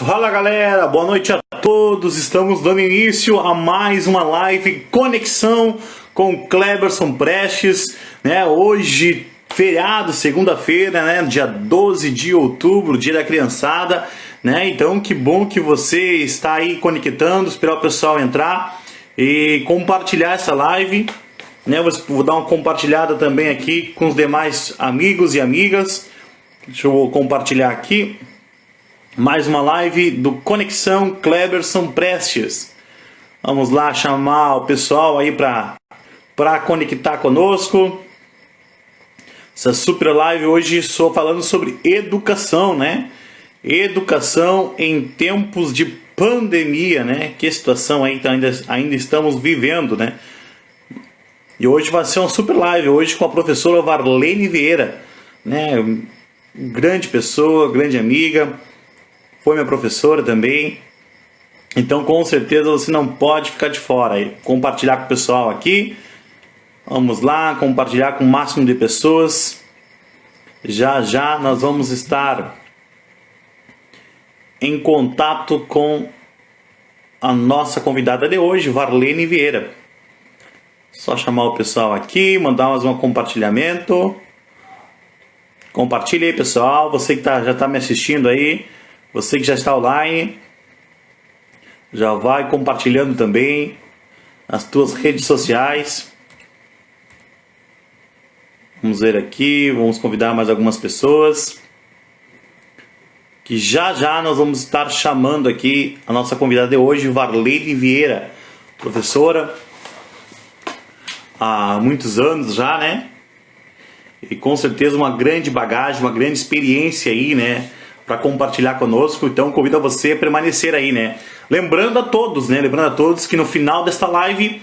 Fala galera, boa noite a todos. Estamos dando início a mais uma live Conexão com Cleberson Prestes, né? Hoje, feriado, segunda-feira, né? Dia 12 de outubro, dia da criançada, né? Então, que bom que você está aí conectando, esperar o pessoal entrar e compartilhar essa live, né? Vou dar uma compartilhada também aqui com os demais amigos e amigas. Deixa eu compartilhar aqui. Mais uma live do Conexão Cleberson Prestes. Vamos lá chamar o pessoal aí para conectar conosco. Essa super live hoje estou falando sobre educação, né? Educação em tempos de pandemia, né? Que situação aí ainda estamos vivendo, né? E hoje vai ser uma super live, hoje com a professora Varlene Vieira, né? Grande pessoa, grande amiga. Foi minha professora também. Então, com certeza, você não pode ficar de fora aí. Compartilhar com o pessoal aqui. Vamos lá, compartilhar com o máximo de pessoas. Já já nós vamos estar em contato com a nossa convidada de hoje, Varlene Vieira. Só chamar o pessoal aqui, mandar mais um compartilhamento. Compartilhe aí, pessoal. Você que já está me assistindo aí. Você que já está online, já vai compartilhando também nas tuas redes sociais. Vamos ver aqui, vamos convidar mais algumas pessoas. Que já já nós vamos estar chamando aqui a nossa convidada de hoje, Varlene Vieira, professora há muitos anos já, né? E com certeza uma grande bagagem, uma grande experiência aí, né? Para compartilhar conosco, então convido a você a permanecer aí, né? Lembrando a todos, né? Lembrando a todos que no final desta live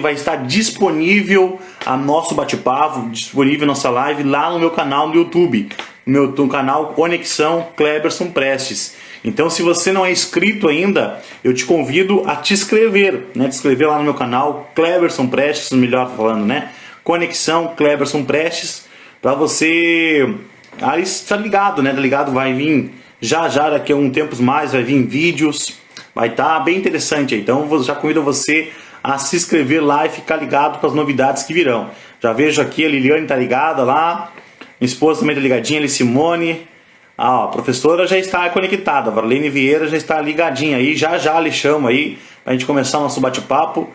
vai estar disponível a nosso bate-papo, disponível nossa live lá no meu canal no YouTube, no canal Conexão Cleberson Prestes. Então, se você não é inscrito ainda, eu te convido a te inscrever, né? Te inscrever lá no meu canal Cleberson Prestes, melhor falando, né? Conexão Cleberson Prestes, para você aí tá ligado, né? Tá ligado? Vai vir já daqui a um tempos mais, vai vir vídeos, vai estar bem interessante aí. Então já convido você a se inscrever lá e ficar ligado com as novidades que virão. Já vejo aqui a Liliane tá ligada lá, minha esposa também tá ligadinha, a Simone. A professora já está conectada, a Varlene Vieira já está ligadinha aí, já lhe chamo aí pra gente começar o nosso bate-papo.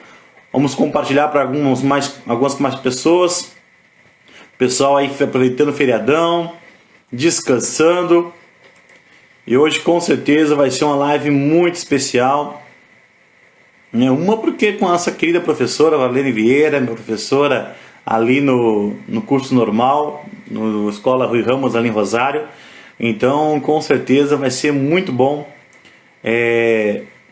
Vamos compartilhar para algumas mais pessoas. Pessoal aí aproveitando o feriadão, descansando. E hoje com certeza vai ser uma live muito especial. Uma porque com a nossa querida professora Varlene Vieira, minha professora ali no curso normal, no Escola Rui Ramos ali em Rosário. Então com certeza vai ser muito bom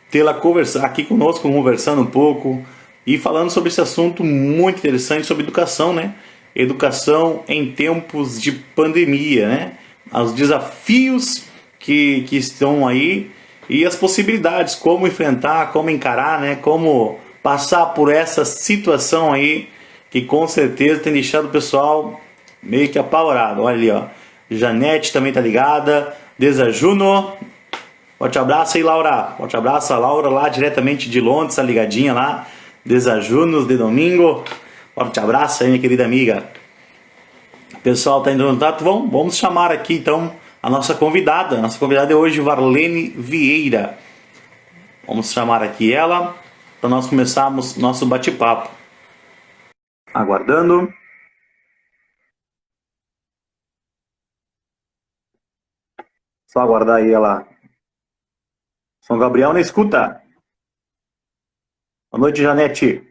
tê-la conversar aqui conosco, conversando um pouco e falando sobre esse assunto muito interessante sobre educação, né? Educação em tempos de pandemia, né? Os desafios que estão aí e as possibilidades, como enfrentar, como encarar, né? Como passar por essa situação aí que com certeza tem deixado o pessoal meio que apavorado. Olha ali, ó. Janete também tá ligada. Desajuno. Forte abraço aí, Laura. Forte abraço a Laura lá diretamente de Londres, tá ligadinha lá. Desajunos de domingo. Forte abraço aí, minha querida amiga. O pessoal está indo no contato. Vamos chamar aqui então a nossa convidada. Nossa convidada é hoje Varlene Vieira. Vamos chamar aqui ela para nós começarmos nosso bate-papo. Aguardando. Só aguardar aí ela. São Gabriel na escuta. Boa noite, Janete.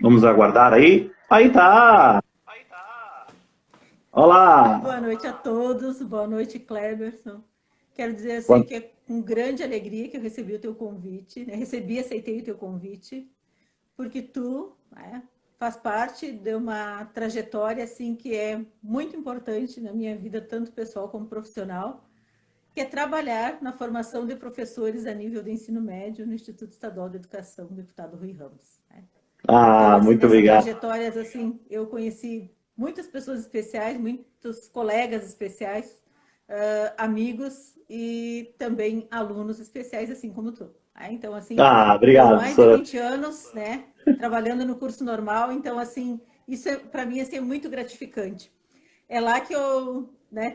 Vamos aguardar aí. Aí tá. Olá. Boa noite a todos. Boa noite, Cleberson. Quero dizer assim que é com grande alegria que eu recebi o teu convite, né? Aceitei o teu convite, porque tu, né, faz parte de uma trajetória assim que é muito importante na minha vida, tanto pessoal como profissional, que é trabalhar na formação de professores a nível do ensino médio no Instituto Estadual de Educação, deputado Rui Ramos, né? Então, assim, Muito nessas obrigado. trajetórias, assim, eu conheci muitas pessoas especiais, muitos colegas especiais, amigos e também alunos especiais, assim como tu. Então, assim, são Obrigado, mais de professora. 20 anos, né, trabalhando no curso normal, então, assim, isso para mim assim, é muito gratificante. É lá que eu, né,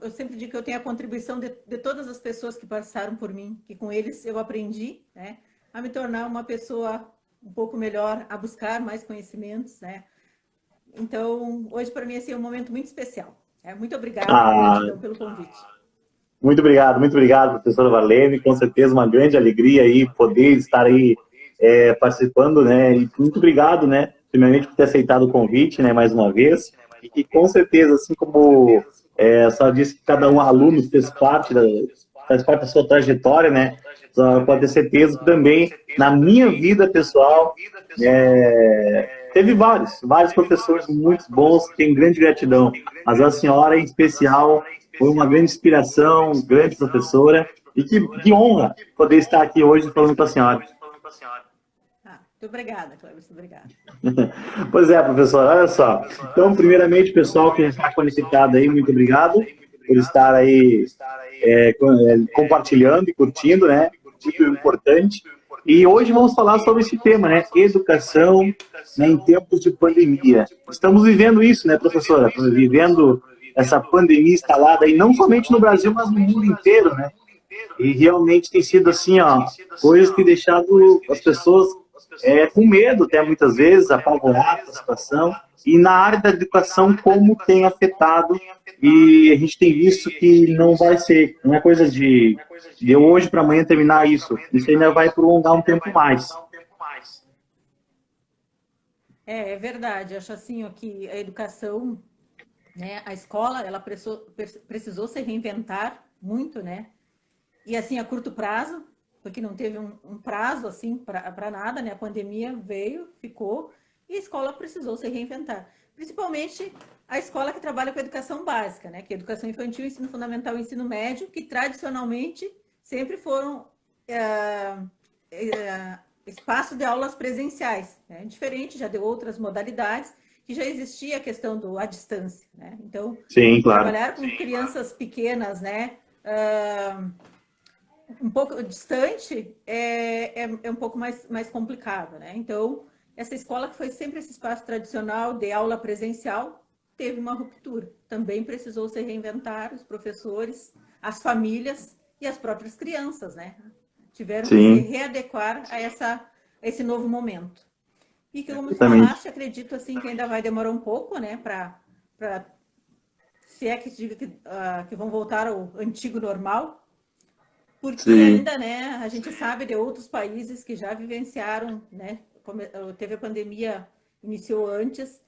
eu sempre digo que eu tenho a contribuição de todas as pessoas que passaram por mim, que com eles eu aprendi, né, a me tornar uma pessoa um pouco melhor, a buscar mais conhecimentos, né. Então, hoje para mim assim, é um momento muito especial. Muito obrigada e Ah, gratidão pelo convite. muito obrigado, professora Valene. Com certeza uma grande alegria aí poder estar aí participando, né? E muito obrigado, né? Primeiramente por ter aceitado o convite, né? Mais uma vez. E que com certeza, assim como a senhora disse que cada um aluno faz parte da sua trajetória, né? Só pode ter certeza que também na minha vida pessoal teve vários professores muito bons, tenho grande gratidão. Mas a senhora, em especial, foi uma grande inspiração, grande professora, e que honra poder estar aqui hoje falando com a senhora. Muito obrigada, Cleberson, obrigada. Pois é, professora, olha só. Então, primeiramente, pessoal que está conectado aí, muito obrigado por estar aí compartilhando e curtindo, né? Muito importante. E hoje vamos falar sobre esse tema, né? Educação, né, em tempos de pandemia. Estamos vivendo isso, né, professora? Estamos vivendo essa pandemia instalada aí, não somente no Brasil, mas no mundo inteiro, né? E realmente tem sido assim, ó, coisas que deixado as pessoas com medo, até muitas vezes, apavoradas com a situação. E na área da educação, como tem afetado. E a gente tem visto que não vai ser, não é coisa de hoje para amanhã terminar isso. Isso ainda vai prolongar um tempo mais. É verdade. Acho assim ó, que a educação, né, a escola, ela precisou se reinventar muito, né? E assim a curto prazo, porque não teve um prazo assim para nada, né? A pandemia veio, ficou e a escola precisou se reinventar. Principalmente a escola que trabalha com a educação básica, né? Que é educação infantil, ensino fundamental e ensino médio, que tradicionalmente sempre foram espaço de aulas presenciais, né? Diferente já de outras modalidades, que já existia a questão do à distância, né? Então, Sim, claro. trabalhar com crianças pequenas, né? Um pouco distante é um pouco mais complicado, né? Então, essa escola que foi sempre esse espaço tradicional de aula presencial teve uma ruptura. Também precisou se reinventar os professores, as famílias e as próprias crianças, né? Tiveram que se Sim, readequar a esse novo momento. E que, como tu exatamente. falaste, acredito assim que ainda vai demorar um pouco, né? Se é que se diga que vão voltar ao antigo normal, porque Sim, ainda, né, a gente sabe de outros países que já vivenciaram, né, teve a pandemia, iniciou antes,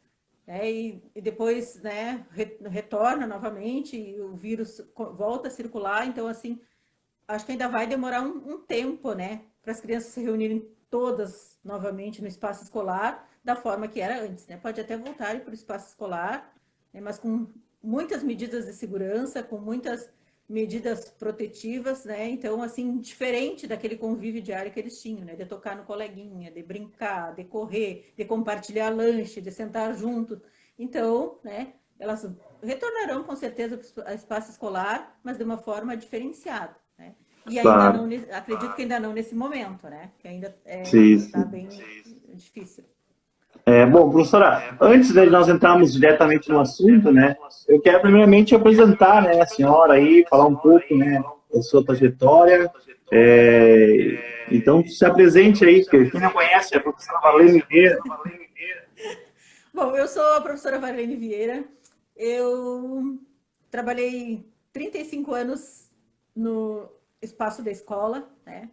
né, e depois, né, retorna novamente e o vírus volta a circular, então, assim, acho que ainda vai demorar um tempo, né, para as crianças se reunirem todas novamente no espaço escolar, da forma que era antes, né, pode até voltar para o espaço escolar, né, mas com muitas medidas de segurança, com muitas medidas protetivas, né? Então, assim, diferente daquele convívio diário que eles tinham, né? De tocar no coleguinha, de brincar, de correr, de compartilhar lanche, de sentar junto. Então, né? Elas retornarão com certeza ao espaço escolar, mas de uma forma diferenciada, né? E ainda não, claro. acredito que ainda não nesse momento, né? Que ainda Sim, está sim. bem difícil. Bom, professora, antes de nós entrarmos diretamente no assunto, né, eu quero primeiramente apresentar, né, a senhora aí, falar um pouco, né, da sua trajetória. Então, se apresente aí, que quem não conhece é a professora Valene Vieira. Bom, eu sou a professora Marlene Vieira. Eu trabalhei 35 anos no espaço da escola, né?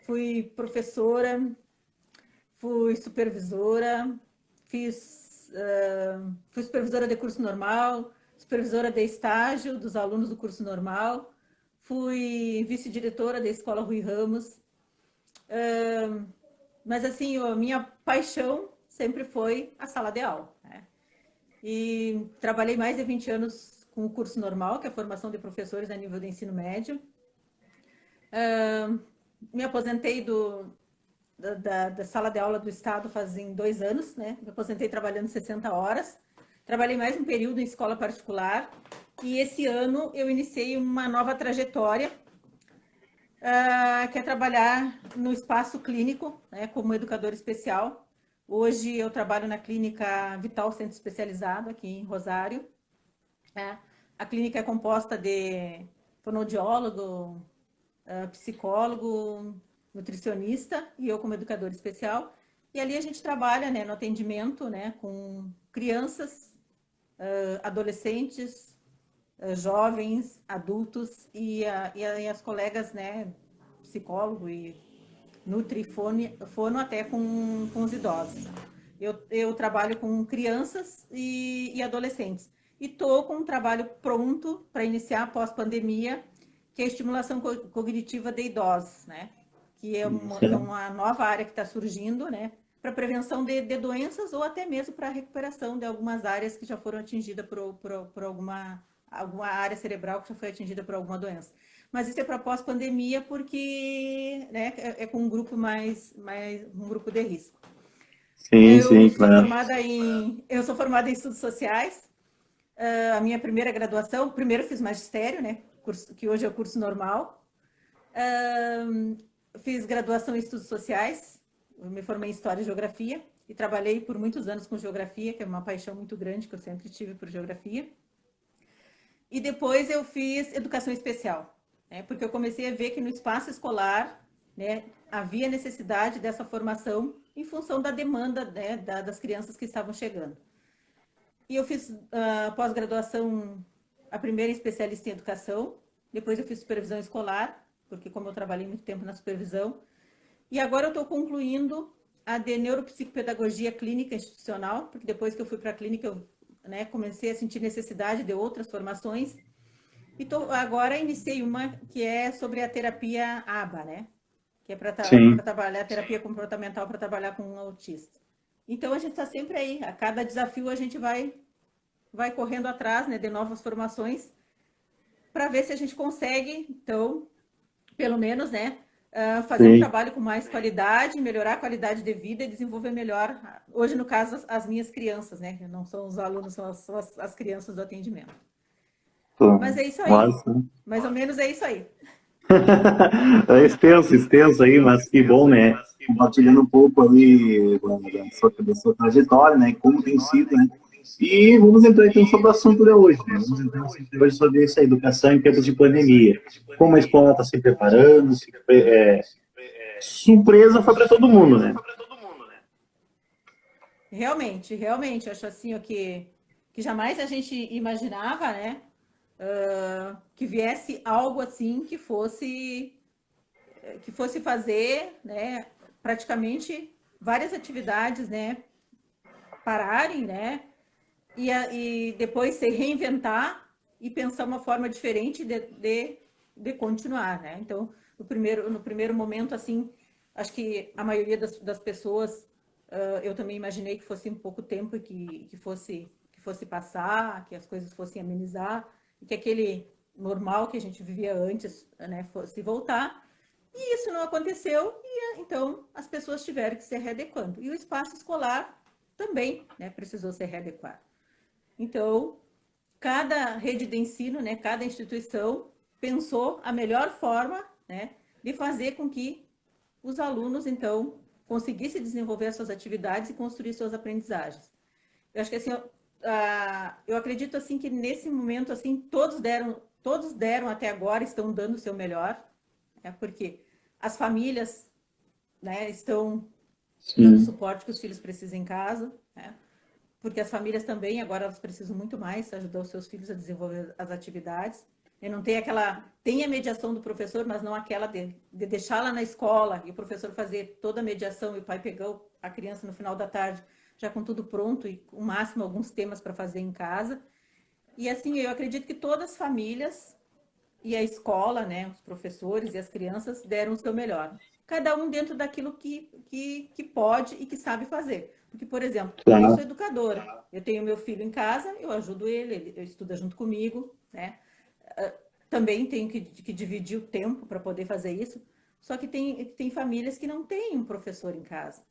Fui professora, fui supervisora, fui supervisora de curso normal, supervisora de estágio dos alunos do curso normal, fui vice-diretora da Escola Rui Ramos. Mas assim, a minha paixão sempre foi a sala de aula, né? E trabalhei mais de 20 anos com o curso normal, que é a formação de professores a nível de ensino médio. Me aposentei da sala de aula do Estado fazem 2 anos, né? Me aposentei trabalhando 60 horas. Trabalhei mais um período em escola particular E esse ano eu iniciei uma nova trajetória, que é trabalhar no espaço clínico, né, como educador especial. Hoje eu trabalho na clínica Vital Centro Especializado, aqui em Rosário. A clínica é composta de fonoaudiólogo, psicólogo, nutricionista e eu como educador especial. E ali a gente trabalha, né, no atendimento, né, com crianças, adolescentes, jovens, adultos e as colegas, né, psicólogo e fono até com os idosos. Eu trabalho com crianças e adolescentes. E estou com um trabalho pronto para iniciar após pandemia, que é a estimulação cognitiva de idosos, né? Que é uma nova área que está surgindo, né? Para prevenção de doenças ou até mesmo para recuperação de algumas áreas que já foram atingidas por alguma área cerebral que já foi atingida por alguma doença. Mas isso é para pós-pandemia porque, né, é com um grupo um grupo de risco. Sim, sim, claro. Eu sou formada em estudos sociais. A minha primeira graduação, primeiro fiz magistério, né, que hoje é o curso normal. Fiz graduação em estudos sociais, eu me formei em história e geografia e trabalhei por muitos anos com geografia, que é uma paixão muito grande que eu sempre tive por geografia. E depois eu fiz educação especial, né, porque eu comecei a ver que no espaço escolar, né, havia necessidade dessa formação em função da demanda, né, das crianças que estavam chegando. E eu fiz pós-graduação, a primeira especialista em educação, depois eu fiz supervisão escolar, porque como eu trabalhei muito tempo na supervisão, e agora eu estou concluindo a de neuropsicopedagogia clínica institucional, porque depois que eu fui para a clínica, eu, né, comecei a sentir necessidade de outras formações, e agora iniciei uma que é sobre a terapia ABA, né? Que é para trabalhar terapia comportamental para trabalhar com um autista. Então a gente está sempre aí, a cada desafio a gente vai correndo atrás, né, de novas formações para ver se a gente consegue, então, pelo menos, né, fazer um trabalho com mais qualidade, melhorar a qualidade de vida e desenvolver melhor, hoje no caso, as minhas crianças, né, que não são os alunos, são as crianças do atendimento. Mas é isso aí, Nossa. mais ou menos é isso aí. É extenso aí, mas que bom, né? Compartilhando um pouco ali da sua trajetória, né? Como tem sido, né? E vamos entrar então sobre o assunto de hoje, né? Vamos entrar no assunto de hoje sobre essa educação em tempos de pandemia. Como a escola está se preparando, surpresa foi para todo mundo, né? Realmente, acho assim, que jamais a gente imaginava, né, que viesse algo assim que fosse fazer, né, praticamente várias atividades, né, pararem, né, e depois se reinventar e pensar uma forma diferente de continuar, né? Então, no primeiro momento, assim, acho que a maioria das pessoas, eu também imaginei que fosse um pouco tempo e que fosse passar, que as coisas fossem amenizar, e que aquele normal que a gente vivia antes, né, fosse voltar. E isso não aconteceu, e então as pessoas tiveram que se readequando. E o espaço escolar também, né, precisou se readequar. Então, cada rede de ensino, né, cada instituição pensou a melhor forma, né, de fazer com que os alunos, então, conseguissem desenvolver as suas atividades e construir suas aprendizagens. Eu acho que assim, eu acredito assim que nesse momento assim todos deram até agora, estão dando o seu melhor, né, porque as famílias, né, estão dando o suporte que os filhos precisam em casa, né? Porque as famílias também agora elas precisam muito mais ajudar os seus filhos a desenvolver as atividades. E não tem tem a mediação do professor, mas não aquela de deixá-la na escola e o professor fazer toda a mediação e o pai pegou a criança no final da tarde já com tudo pronto e o máximo alguns temas para fazer em casa. E assim, eu acredito que todas as famílias e a escola, né, os professores e as crianças deram o seu melhor. Cada um dentro daquilo que pode e que sabe fazer. Porque, por exemplo, eu sou educadora, eu tenho meu filho em casa, eu ajudo ele estuda junto comigo, né? Também tenho que dividir o tempo para poder fazer isso. Só que tem famílias que não têm um professor em casa.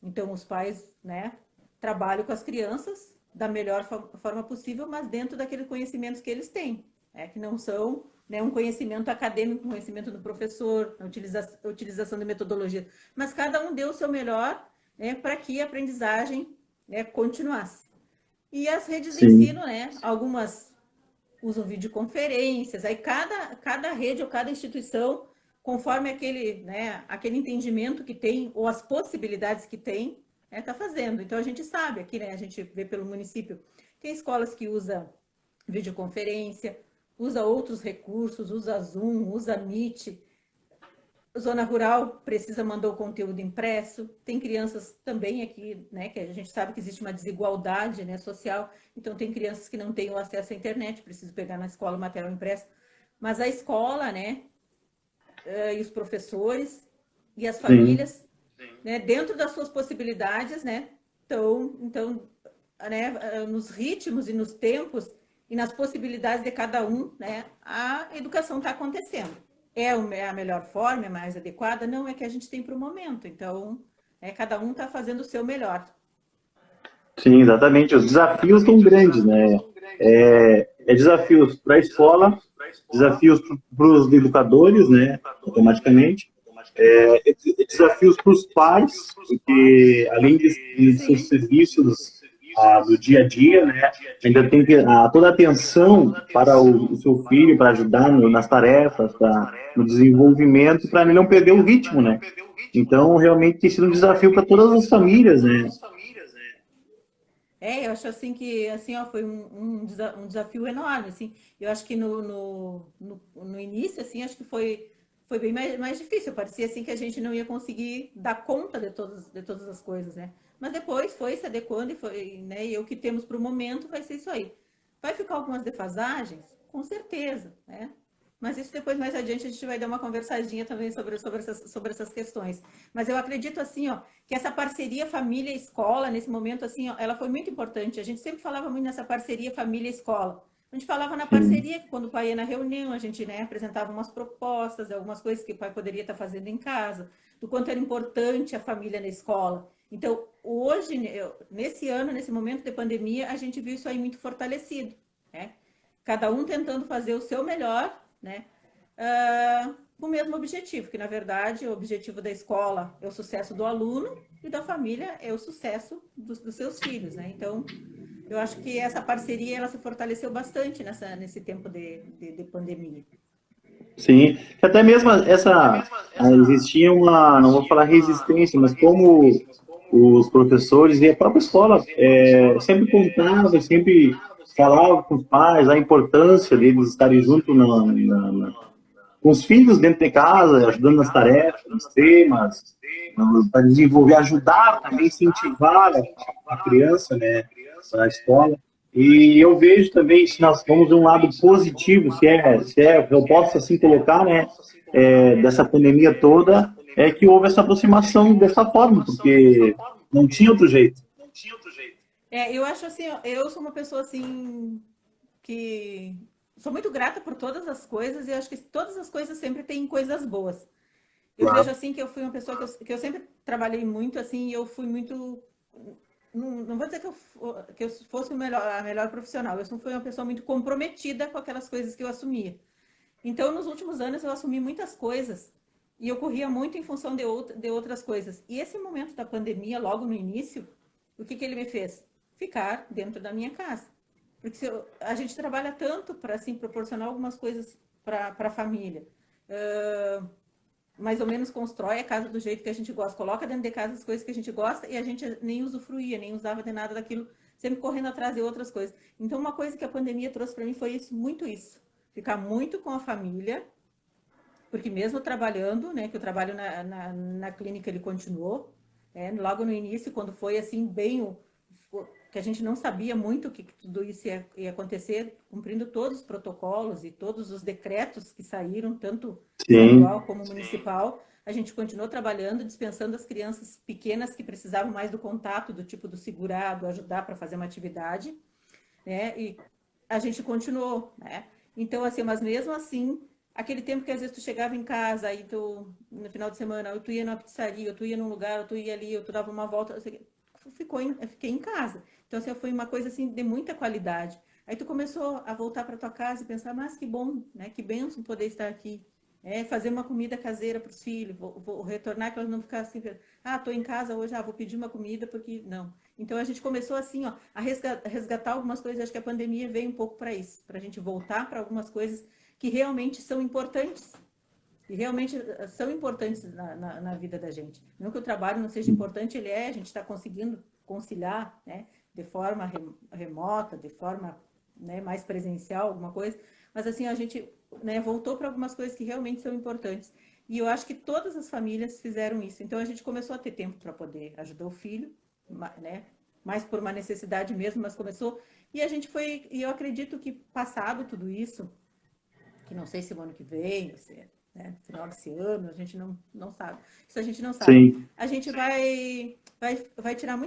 Então, os pais, né, trabalham com as crianças da melhor forma possível, mas dentro daqueles conhecimentos que eles têm, que não são, né, um conhecimento acadêmico, um conhecimento do professor, a utilização de metodologia, mas cada um deu o seu melhor, né, para que a aprendizagem, né, continuasse. E as redes de ensino, né, algumas usam videoconferências, aí cada rede ou cada instituição, conforme aquele, né, aquele entendimento que tem, ou as possibilidades que tem, está fazendo. Então, a gente sabe aqui, né, a gente vê pelo município, tem escolas que usam videoconferência, usa outros recursos, usa Zoom, usa Meet. Zona rural precisa mandar o conteúdo impresso. Tem crianças também aqui, né, que a gente sabe que existe uma desigualdade, né, social. Então, tem crianças que não têm o acesso à internet, precisam pegar na escola o material impresso. Mas a escola, né, e os professores e as famílias, né, dentro das suas possibilidades, né, então, né, nos ritmos e nos tempos e nas possibilidades de cada um, né, a educação está acontecendo. É a melhor forma, é mais adequada? Não, é que a gente tem para o momento. Então, cada um está fazendo o seu melhor. Sim, exatamente. Os desafios são grandes, né? Desafios para a escola, desafios para os educadores, né? Automaticamente. Desafios para os pais, porque além de seus serviços do dia a dia, né? Ainda tem que toda a atenção para o seu filho, para ajudar nas tarefas, no desenvolvimento, para ele não perder o ritmo, né? Então, realmente tem sido um desafio para todas as famílias, né? Eu acho assim que assim, ó, foi um desafio enorme, assim. Eu acho que no início, assim, acho que foi bem mais difícil. Parecia assim que a gente não ia conseguir dar conta de todas as coisas, né? Mas depois foi se adequando e foi, né? E o que temos para o momento vai ser isso aí. Vai ficar algumas defasagens? Com certeza, né? Mas isso depois, mais adiante, a gente vai dar uma conversadinha também sobre essas questões. Mas eu acredito, assim, ó, que essa parceria família-escola, nesse momento, assim, ó, ela foi muito importante. A gente sempre falava muito nessa parceria família-escola. A gente falava na parceria, que quando o pai ia na reunião, a gente, né, apresentava umas propostas, algumas coisas que o pai poderia estar fazendo em casa, do quanto era importante a família na escola. Então, hoje, nesse ano, nesse momento de pandemia, a gente viu isso aí muito fortalecido, né? Cada um tentando fazer o seu melhor, né? Com o mesmo objetivo, que na verdade o objetivo da escola é o sucesso do aluno e da família é o sucesso dos seus filhos, né? Então, eu acho que essa parceria ela se fortaleceu bastante nesse tempo de pandemia. Sim, até mesmo existia não vou falar resistência, mas como os professores e a própria escola sempre contavam, sempre falavam com os pais a importância deles estarem junto com os filhos dentro de casa, ajudando nas tarefas, nos temas, para desenvolver, ajudar também, incentivar a criança, né, para a escola. E eu vejo também, se nós vamos de um lado positivo, eu posso assim colocar, né, dessa pandemia toda, é que houve essa aproximação dessa forma, porque não tinha outro jeito. Eu acho assim, eu sou uma pessoa assim que sou muito grata por todas as coisas e acho que todas as coisas sempre têm coisas boas. Eu vejo assim que eu fui uma pessoa que eu sempre trabalhei muito assim, e eu fui muito não vou dizer que eu fosse a melhor profissional, eu fui uma pessoa muito comprometida com aquelas coisas que eu assumia. Então, nos últimos anos, eu assumi muitas coisas e eu corria muito em função de outras coisas. E esse momento da pandemia, logo no início, o que ele me fez? Ficar dentro da minha casa. Porque a gente trabalha tanto para assim, proporcionar algumas coisas para a família. Mais ou menos constrói a casa do jeito que a gente gosta, coloca dentro de casa as coisas que a gente gosta e a gente nem usufruía, nem usava de nada daquilo, sempre correndo atrás de outras coisas. Então, uma coisa que a pandemia trouxe para mim foi muito isso. Ficar muito com a família, porque mesmo trabalhando, né, que eu trabalho na clínica, ele continuou, logo no início, quando foi assim, bem que a gente não sabia muito que tudo isso ia acontecer, cumprindo todos os protocolos e todos os decretos que saíram, tanto estadual como municipal, a gente continuou trabalhando, dispensando as crianças pequenas que precisavam mais do contato, do tipo do segurado, ajudar para fazer uma atividade, né, e a gente continuou, né. Então, assim, mas mesmo assim, aquele tempo que às vezes tu chegava em casa, aí tu, no final de semana, ou tu ia numa pizzaria, ou tu ia num lugar, ou tu ia ali, ou tu dava uma volta, eu fiquei em casa. Então, assim, foi uma coisa assim de muita qualidade. Aí tu começou a voltar para tua casa e pensar, mas que bom, né? Que bênção poder estar aqui. Fazer uma comida caseira para os filhos, vou retornar, que elas não ficassem assim, estou em casa hoje, vou pedir uma comida, porque não. Então a gente começou assim, ó, a resgatar algumas coisas, acho que a pandemia veio um pouco para isso, para a gente voltar para algumas coisas que realmente são importantes, e realmente são importantes na vida da gente. Não que o trabalho não seja importante, a gente está conseguindo conciliar, né, de forma remota, de forma, né, mais presencial, alguma coisa, mas assim, a gente, né, voltou para algumas coisas que realmente são importantes. E eu acho que todas as famílias fizeram isso. Então a gente começou a ter tempo para poder ajudar o filho, né, mais por uma necessidade mesmo, mas começou. E a gente foi, e eu acredito que passado tudo isso, que não sei se o ano que vem, né, no final desse ano, a gente não sabe. Isso a gente não sabe. Sim. A gente vai tirar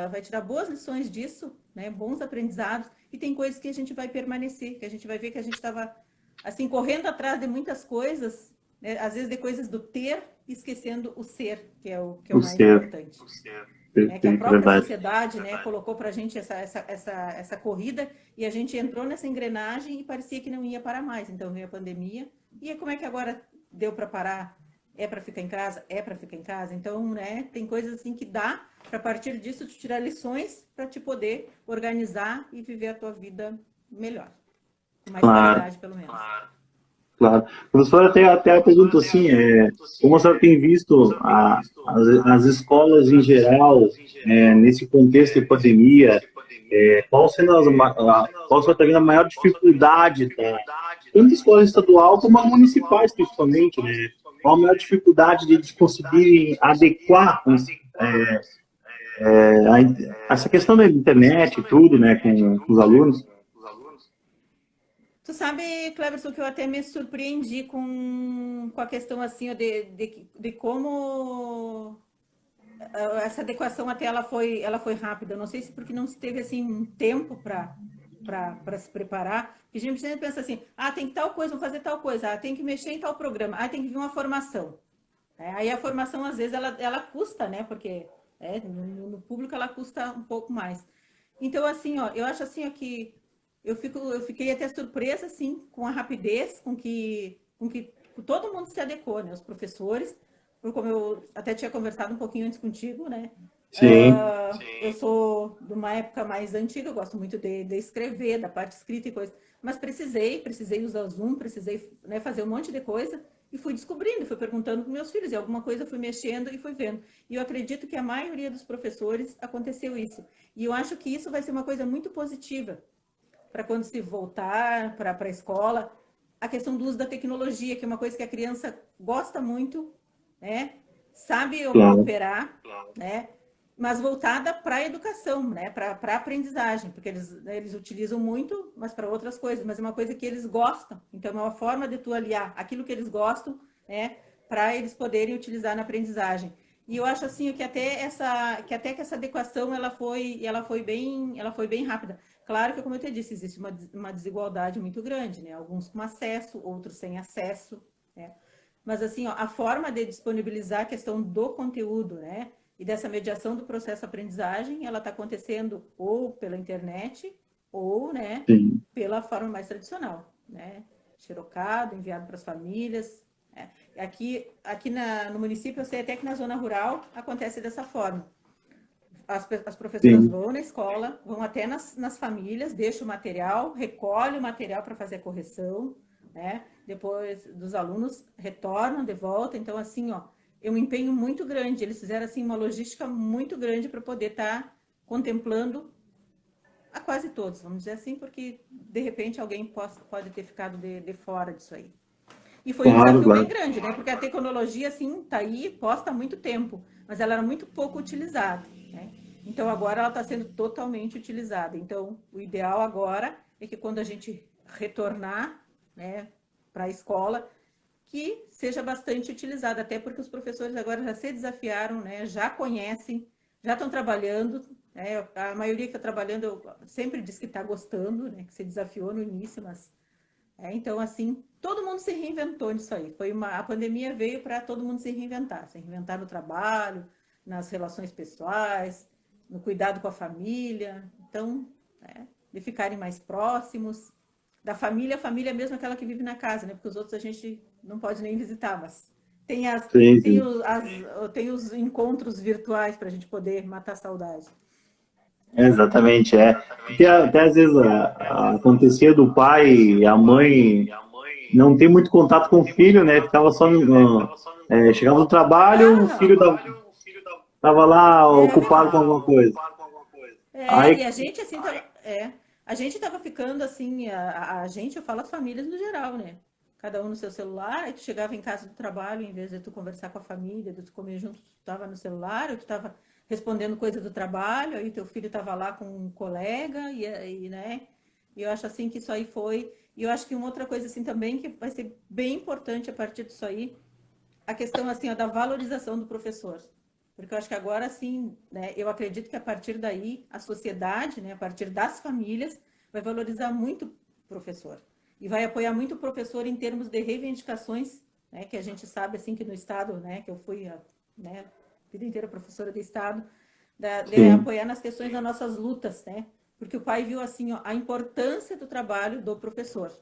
vai tirar boas lições disso, né, bons aprendizados, e tem coisas que a gente vai permanecer, que a gente vai ver que a gente estava, assim, correndo atrás de muitas coisas, né, às vezes de coisas do ter, esquecendo o ser, que é o mais importante. Que a própria sociedade, né, colocou para a gente essa corrida, e a gente entrou nessa engrenagem e parecia que não ia parar mais. Então veio a pandemia, e como é que agora deu para parar? É para ficar em casa? É para ficar em casa? Então, né, tem coisas assim que dá para, a partir disso, te tirar lições para te poder organizar e viver a tua vida melhor. Com mais qualidade, pelo menos. Claro. Professora, até a pergunta assim, como a senhora tem visto as escolas em geral, nesse contexto de pandemia, qual sendo qual a senhora está vendo a maior dificuldade, tanto a escola estadual como as municipais, principalmente, né? Qual a maior dificuldade de eles conseguirem adequar essa questão da internet e tudo, né, com os alunos? Tu sabe, Cleberson, que eu até me surpreendi com a questão assim de como essa adequação até ela foi rápida. Eu não sei se porque não se teve assim um tempo para se preparar. E a gente sempre pensa assim, tem que tal coisa, vamos fazer tal coisa, tem que mexer em tal programa, tem que vir uma formação. Aí a formação, às vezes, ela custa, né? Porque no público ela custa um pouco mais. Então, assim, ó, eu acho assim ó, que eu fiquei até surpresa, assim, com a rapidez com que todo mundo se adequou, né? Os professores, como eu até tinha conversado um pouquinho antes contigo, né? Sim. Eu sou de uma época mais antiga, eu gosto muito de escrever, da parte escrita e coisa, mas precisei usar Zoom, precisei, né, fazer um monte de coisa, e fui descobrindo, fui perguntando para meus filhos, e alguma coisa fui mexendo e fui vendo. E eu acredito que a maioria dos professores aconteceu isso. E eu acho que isso vai ser uma coisa muito positiva para quando se voltar para a escola, a questão do uso da tecnologia, que é uma coisa que a criança gosta muito, né? Sabe operar, né? Mas voltada para a educação, né? Para a aprendizagem, porque eles utilizam muito, mas para outras coisas, mas é uma coisa que eles gostam. Então, é uma forma de tu aliar aquilo que eles gostam, né? Para eles poderem utilizar na aprendizagem. E eu acho assim que até que essa adequação ela foi bem rápida. Claro que, como eu te disse, existe uma desigualdade muito grande, né? Alguns com acesso, outros sem acesso, né? Mas assim, ó, a forma de disponibilizar a questão do conteúdo, né? E dessa mediação do processo aprendizagem, ela está acontecendo ou pela internet ou, né, pela forma mais tradicional, né? Xerocado, enviado para as famílias. Né? Aqui no município, eu sei até que na zona rural acontece dessa forma. As professoras vão na escola, vão até nas famílias, deixam o material, recolhem o material para fazer a correção, né? Depois dos alunos retornam de volta. Então, assim, ó, é um empenho muito grande. Eles fizeram, assim, uma logística muito grande para poder estar contemplando a quase todos, vamos dizer assim, porque, de repente, alguém pode ter ficado de fora disso aí. E foi um desafio bem grande, né? Porque a tecnologia, assim, tá aí, posta há muito tempo, mas ela era muito pouco utilizada, né? Então, agora ela está sendo totalmente utilizada. Então, o ideal agora é que quando a gente retornar, né, para a escola, que seja bastante utilizada, até porque os professores agora já se desafiaram, né, já conhecem, já estão trabalhando, né? A maioria que está trabalhando sempre diz que está gostando, né, que se desafiou no início, mas... então, assim, todo mundo se reinventou nisso aí. A pandemia veio para todo mundo se reinventar no trabalho, nas relações pessoais, no cuidado com a família, então, né, de ficarem mais próximos da família, a família é mesmo aquela que vive na casa, né? Porque os outros a gente não pode nem visitar, mas tem, Sim, tem, sim. tem os encontros virtuais para a gente poder matar a saudade. Exatamente, é. Porque até às vezes acontecia do pai e a mãe não ter muito contato com o filho, né? Ficava só chegava no trabalho, o filho tava lá É ocupado com verdade. alguma coisa. E Aí, a gente, assim, a gente tava ficando, assim, a gente, eu falo as famílias no geral, né? Cada um no seu celular, aí tu chegava em casa do trabalho, em vez de tu conversar com a família, de tu comer junto, tu tava no celular, ou tu tava respondendo coisa do trabalho, aí teu filho tava lá com um colega, né? E eu acho, assim, que isso aí foi... E eu acho que uma outra coisa, assim, também, que vai ser bem importante a partir disso aí, a questão assim ó, da valorização do professor, porque eu acho que agora sim, né, eu acredito que a partir daí a sociedade, né, a partir das famílias, vai valorizar muito o professor e vai apoiar muito o professor em termos de reivindicações, né, que a gente sabe assim que no estado, né, que eu fui, né, a vida inteira professora do estado, de sim, apoiar nas questões das nossas lutas, né, porque o pai viu assim ó, a importância do trabalho do professor.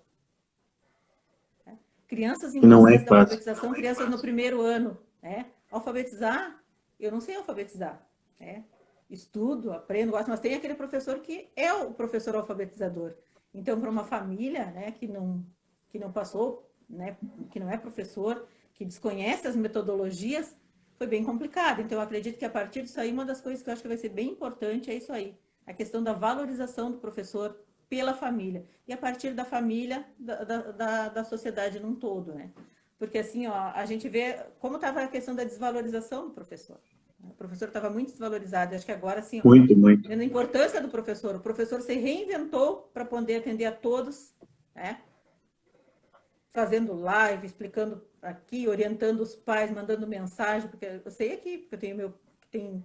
Crianças em que não é processo de fácil. alfabetização, crianças no primeiro ano, né? Alfabetizar, eu não sei alfabetizar, né? Estudo, aprendo, gosto, mas tem aquele professor que é o professor alfabetizador. Então, para uma família, né, que não passou, né, que não é professor, que desconhece as metodologias, foi bem complicado. Então, eu acredito que a partir disso aí, uma das coisas que eu acho que vai ser bem importante é isso aí, a questão da valorização do professor pela família. E a partir da família, da sociedade num todo, né? Porque assim, ó, a gente vê como estava a questão da desvalorização do professor. O professor estava muito desvalorizado. Acho que agora, assim, ó, Muito, muito. vendo a importância do professor, o professor se reinventou para poder atender a todos, né? Fazendo live, explicando aqui, orientando os pais, mandando mensagem, porque eu sei aqui, porque eu tenho meu, que tem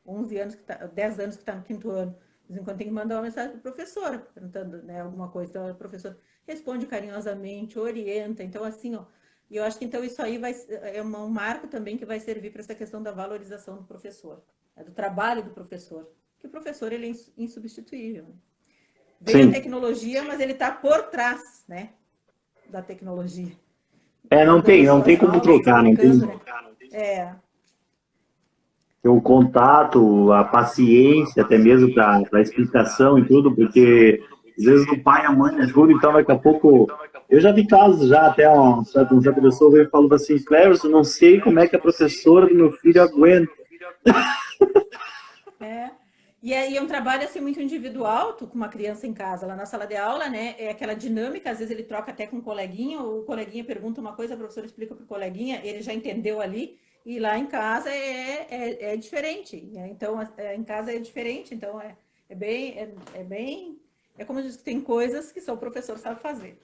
11 anos, 10 anos que está no quinto ano. De vez em quando tem que mandar uma mensagem para a professora, perguntando, né, alguma coisa. Então, a professora responde carinhosamente, orienta. Então, assim, ó, e eu acho que então isso aí é um marco também que vai servir para essa questão da valorização do professor, né, do trabalho do professor. Que o professor, ele é insubstituível. Né? Veio a Sim. tecnologia, mas ele está por trás, né, da tecnologia. Não Dando as não tem suas como aulas, trocar, não tem. explicando, né? É, O contato, a paciência, até mesmo para a explicação e tudo, porque às vezes o pai e a mãe ajudam, então daqui a pouco. Eu já vi casos, já até uma certa pessoa veio falando assim: Cleverson, não sei como é que a professora do meu filho aguenta. É. E aí é um trabalho assim muito individual, tu com uma criança em casa, lá na sala de aula, né? É aquela dinâmica, às vezes ele troca até com um coleguinha, ou o coleguinha pergunta uma coisa, a professora explica para o coleguinha, ele já entendeu ali, e lá em casa é diferente. Né? Então, em casa é diferente, então é como diz que tem coisas que só o professor sabe fazer.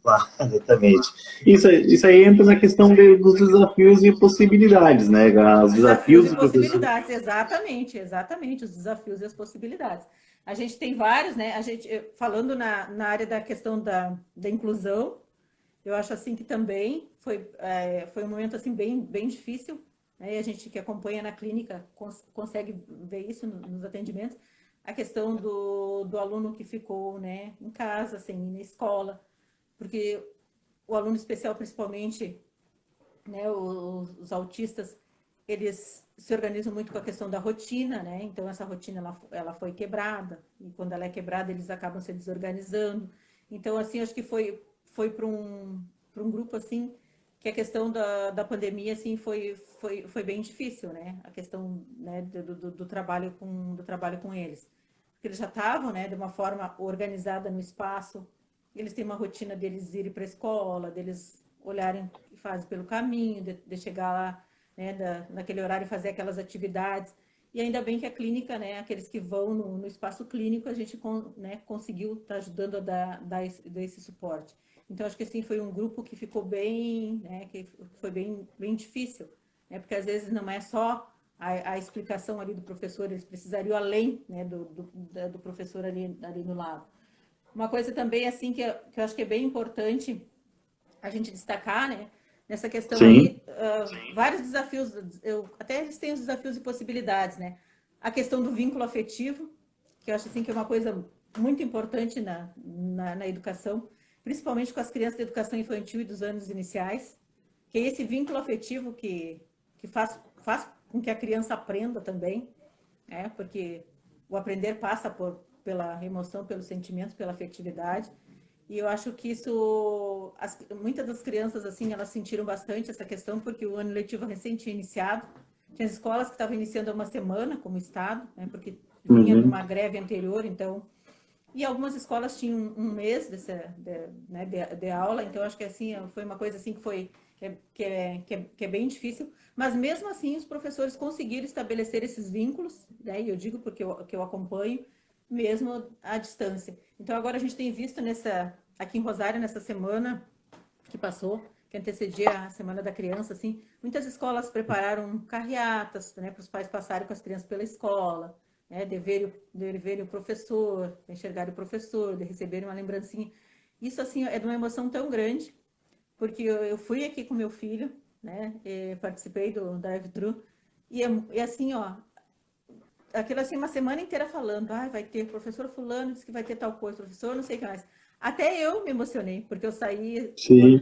Claro, exatamente. Isso aí entra na questão dos desafios e possibilidades, né? Os Desafios desafios e do professor. possibilidades, exatamente, exatamente, os desafios e as possibilidades. A gente tem vários, né? A gente, falando na área da questão da inclusão, eu acho assim que também foi um momento assim bem difícil, né? E a gente que acompanha na clínica consegue ver isso nos atendimentos, a questão do aluno que ficou, né, em casa, sem ir na escola, porque o aluno especial, principalmente, né, os autistas, eles se organizam muito com a questão da rotina, né? Então essa rotina ela foi quebrada e quando ela é quebrada eles acabam se desorganizando. Então assim acho que foi para um grupo assim que a questão da pandemia assim foi bem difícil, né? A questão, né, do trabalho com eles, porque eles já estavam, né, de uma forma organizada no espaço. Eles têm uma rotina deles irem para a escola, deles olharem que fazem pelo caminho, de chegar lá, né, naquele horário e fazer aquelas atividades. E ainda bem que a clínica, né, aqueles que vão no espaço clínico, a gente né, conseguiu estar ajudando a dar esse suporte. Então, acho que assim, foi um grupo que ficou bem, né, que foi bem difícil, né, porque às vezes não é só a explicação ali do professor, eles precisariam além, né, do professor ali no lado. Uma coisa também assim que eu acho que é bem importante a gente destacar, né? Nessa questão Sim, aí, vários desafios, até eles têm os desafios e possibilidades, né? a questão do vínculo afetivo, que eu acho assim que é uma coisa muito importante na educação, principalmente com as crianças da educação infantil e dos anos iniciais, que é esse vínculo afetivo que faz com que a criança aprenda também, porque o aprender passa pela emoção, pelos sentimentos, pela afetividade. E eu acho que isso, muitas das crianças, assim, elas sentiram bastante essa questão, porque o ano letivo recém tinha iniciado. Tinha escolas que estavam iniciando há uma semana, como estado, né, porque vinha de uma greve anterior, então... E algumas escolas tinham um mês de aula, então acho que assim, foi uma coisa assim que é bem difícil, mas mesmo assim os professores conseguiram estabelecer esses vínculos, né? E eu digo porque eu acompanho, mesmo à distância. Então agora a gente tem visto aqui em Rosário, nessa semana que passou, que antecedia a Semana da Criança, assim, muitas escolas prepararam carreatas, né, para os pais passarem com as crianças pela escola, né, de verem o professor, de enxergar o professor, de receberem uma lembrancinha. Isso, assim, é de uma emoção tão grande, porque eu fui aqui com meu filho, né, participei do drive-thru, e assim, ó, aquilo assim, uma semana inteira falando, vai ter professor fulano, disse que vai ter tal coisa, professor, não sei o que mais. Até eu me emocionei, porque eu saí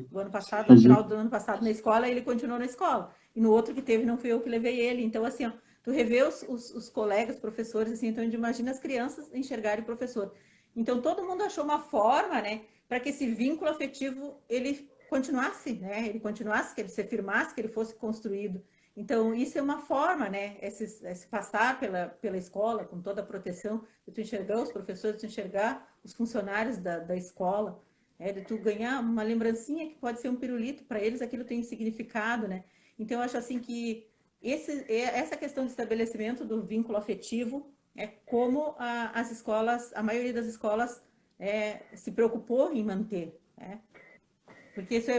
o ano passado, no final do ano passado, na escola, e ele continuou na escola. E no outro que teve, não fui eu que levei ele. Então, assim, ó, tu revê os colegas, professores, assim, então, imagina as crianças enxergarem o professor. Então, todo mundo achou uma forma, né, para que esse vínculo afetivo, ele continuasse, né, que ele se afirmasse, que ele fosse construído. Então, isso é uma forma, né? Esse passar pela escola com toda a proteção, de tu enxergar os professores, de tu enxergar os funcionários da escola, de tu ganhar uma lembrancinha que pode ser um pirulito, para eles aquilo tem significado, né? Então, eu acho assim que essa questão de estabelecimento do vínculo afetivo é como as escolas, a maioria das escolas se preocupou em manter, né? Porque isso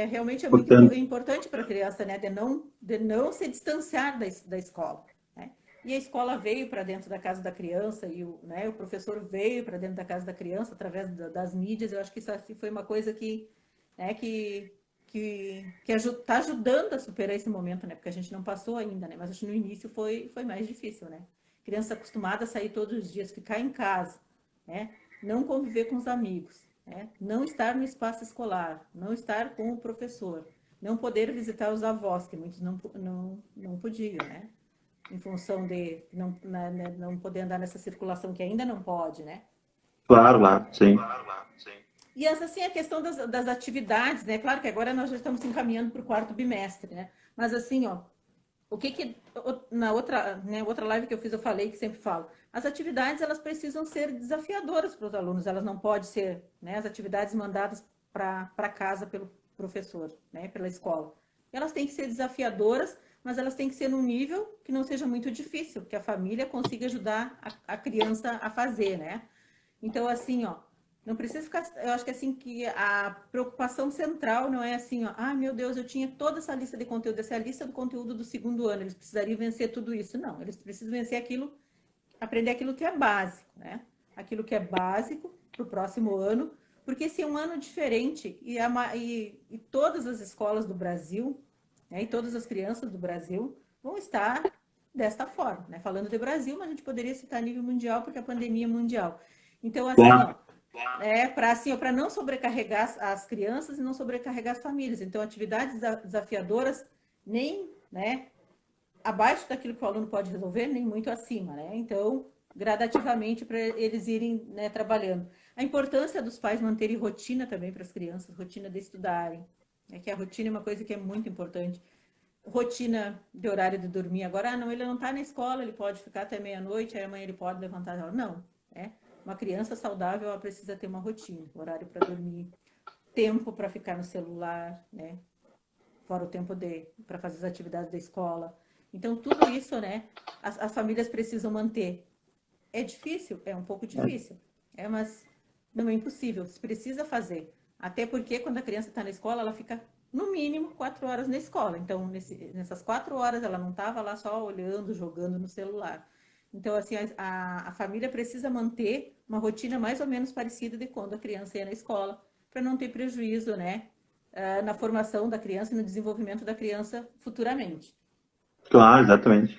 realmente é muito importante para a criança, né? De não se distanciar da escola, né? E a escola veio para dentro da casa da criança e o professor veio para dentro da casa da criança através das mídias. Eu acho que isso foi uma coisa que está ajudando a superar esse momento, né? Porque a gente não passou ainda, né? Mas acho que no início foi mais difícil, né? Criança acostumada a sair todos os dias, ficar em casa, né? Não conviver com os amigos, né? Não estar no espaço escolar, não estar com o professor, não poder visitar os avós, que muitos não podiam, né? Em função de não poder andar nessa circulação que ainda não pode, né? Claro, lá, sim. E essa, assim, a questão das atividades, né? Claro que agora nós já estamos encaminhando para o quarto bimestre, né? Mas assim, ó, na outra live que eu fiz, eu falei, que sempre falo, as atividades, elas precisam ser desafiadoras para os alunos, elas não podem ser, né, as atividades mandadas para casa pelo professor, né, pela escola. Elas têm que ser desafiadoras, mas elas têm que ser num nível que não seja muito difícil, que a família consiga ajudar a criança a fazer, né? Então, assim, ó, não precisa ficar. Eu acho que assim que a preocupação central não é assim, ó, meu Deus, eu tinha toda essa lista de conteúdo, essa é a lista do conteúdo do segundo ano, eles precisariam vencer tudo isso. Não, eles precisam vencer aprender aquilo que é básico, né? Aquilo que é básico para o próximo ano, porque esse é um ano diferente e todas as escolas do Brasil, né, e todas as crianças do Brasil vão estar desta forma, né? Falando de Brasil, mas a gente poderia citar a nível mundial, porque a pandemia é mundial. Então, assim, ó, para não sobrecarregar as crianças e não sobrecarregar as famílias. Então, atividades desafiadoras, nem, né, abaixo daquilo que o aluno pode resolver, nem muito acima, né? Então, gradativamente, para eles irem, né, trabalhando. A importância dos pais manterem rotina também para as crianças, rotina de estudarem, né? Que a rotina é uma coisa que é muito importante. Rotina de horário de dormir. Agora, não, ele não está na escola, ele pode ficar até meia-noite, aí amanhã ele pode levantar. Não, né? Uma criança saudável, ela precisa ter uma rotina, horário para dormir, tempo para ficar no celular, né? Fora o tempo para fazer as atividades da escola. Então, tudo isso, né? As famílias precisam manter. É difícil? É um pouco difícil. Mas não é impossível. Se precisa fazer. Até porque quando a criança está na escola, ela fica no mínimo 4 horas na escola. Então, nessas 4 horas, ela não estava lá só olhando, jogando no celular. Então, assim, a família precisa manter uma rotina mais ou menos parecida de quando a criança ia na escola, para não ter prejuízo, né, na formação da criança e no desenvolvimento da criança futuramente. Claro, exatamente.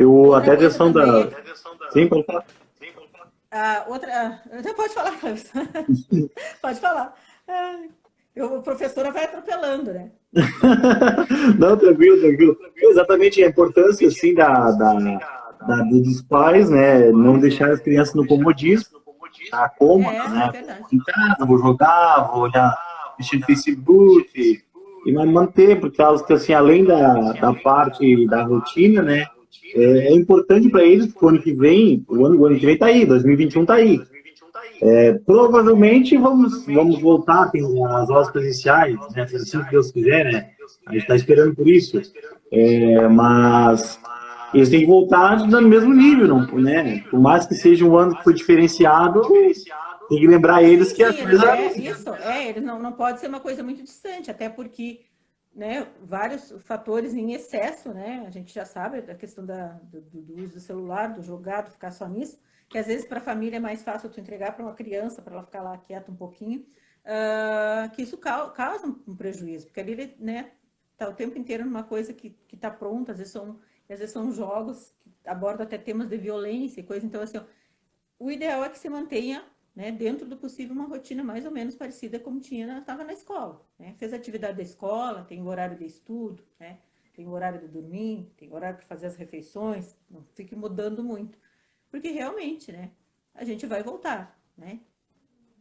Eu, Outra até a coisa questão da... também Sim, pode falar. Pode falar, Cleves. Pode falar. O professora vai atropelando, né? Não, tranquilo, tranquilo. Exatamente a importância, assim, dos pais, né? Não deixar as crianças no comodismo, deixar cômodas, É né? verdade. Em casa, vou jogar, vou olhar, mexer no Facebook, e manter, porque elas, que, assim, além da parte da rotina, né? É importante para eles, porque o ano que vem, o ano que vem tá aí, 2021 tá aí. Provavelmente vamos voltar, tem as aulas presenciais, né? Se assim que Deus quiser, né? A gente está esperando por isso. Mas eles têm que voltar no mesmo nível, não, né? Por mais que seja um ano que foi diferenciado, tem que lembrar eles Sim, que a sim, coisa ele não pode ser uma coisa muito distante, até porque, né, vários fatores em excesso, né? A gente já sabe da questão do uso do celular, do jogado, ficar só nisso, que às vezes para a família é mais fácil tu entregar para uma criança, para ela ficar lá quieta um pouquinho, que isso causa um prejuízo, porque ali ele, né, tá o tempo inteiro numa coisa que está pronta, às vezes são jogos que abordam até temas de violência e coisa, então assim, ó, o ideal é que se mantenha, né, dentro do possível, uma rotina mais ou menos parecida como estava na escola. Né? Fez a atividade da escola, tem o horário de estudo, né? Tem o horário de dormir, tem o horário para fazer as refeições, não fique mudando muito. Porque realmente, né, a gente vai voltar, né?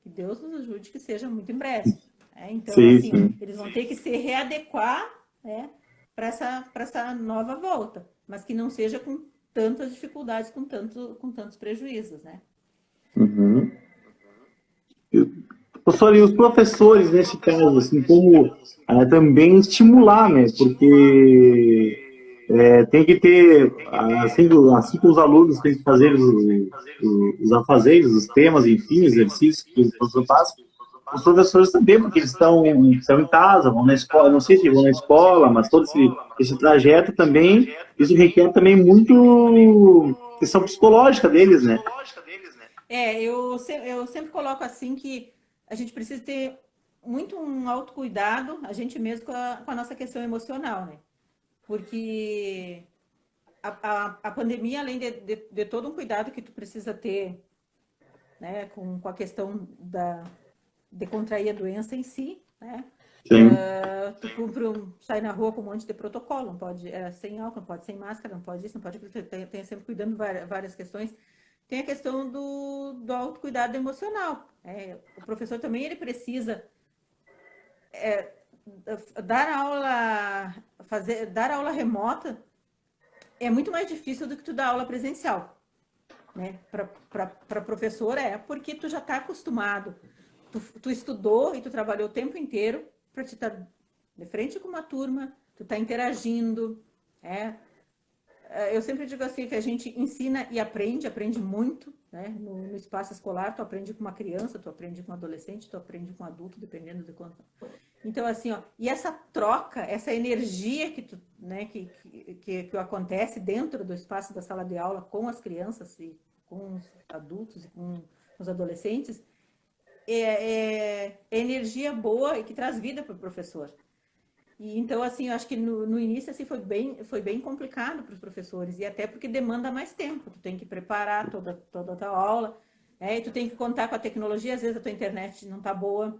Que Deus nos ajude que seja muito em breve. Né? Então, sim, assim, sim. eles vão ter que se readequar, né, para essa nova volta, mas que não seja com tantas dificuldades, com tantos prejuízos, né? Uhum. Professor, e os professores, nesse caso, assim, como também estimular, né? Porque tem que ter, assim como os alunos têm que fazer os afazeres, os temas, enfim, exercícios que o professor faz, os professores também, porque eles estão em casa, vão na escola, não sei se vão na escola, mas todo esse trajeto também, isso requer também muito questão psicológica deles, né? Eu sempre coloco assim que a gente precisa ter muito um autocuidado, a gente mesmo com a nossa questão emocional, né? Porque a pandemia, além de todo um cuidado que tu precisa ter, né, com a questão de contrair a doença em si, né? Sim. Tu sai na rua com um monte de protocolo, não pode sem álcool, não pode sem máscara, não pode isso, não pode aquilo, tem sempre cuidando de várias questões. Tem a questão do autocuidado emocional. O professor também ele precisa dar aula remota é muito mais difícil do que tu dar aula presencial, né? Para professora porque tu já está acostumado, tu estudou e tu trabalhou o tempo inteiro para te estar de frente com uma turma, tu tá interagindo, eu sempre digo assim que a gente ensina e aprende muito, né? No espaço escolar, tu aprende com uma criança, tu aprende com um adolescente, tu aprende com um adulto, dependendo de quanto. Então, assim, ó, e essa troca, essa energia que acontece dentro do espaço da sala de aula com as crianças e com os adultos e com os adolescentes, é energia boa e que traz vida para o professor. E então, assim, eu acho que no início assim, foi bem complicado para os professores, e até porque demanda mais tempo, tu tem que preparar toda a tua aula, e tu tem que contar com a tecnologia, às vezes a tua internet não está boa,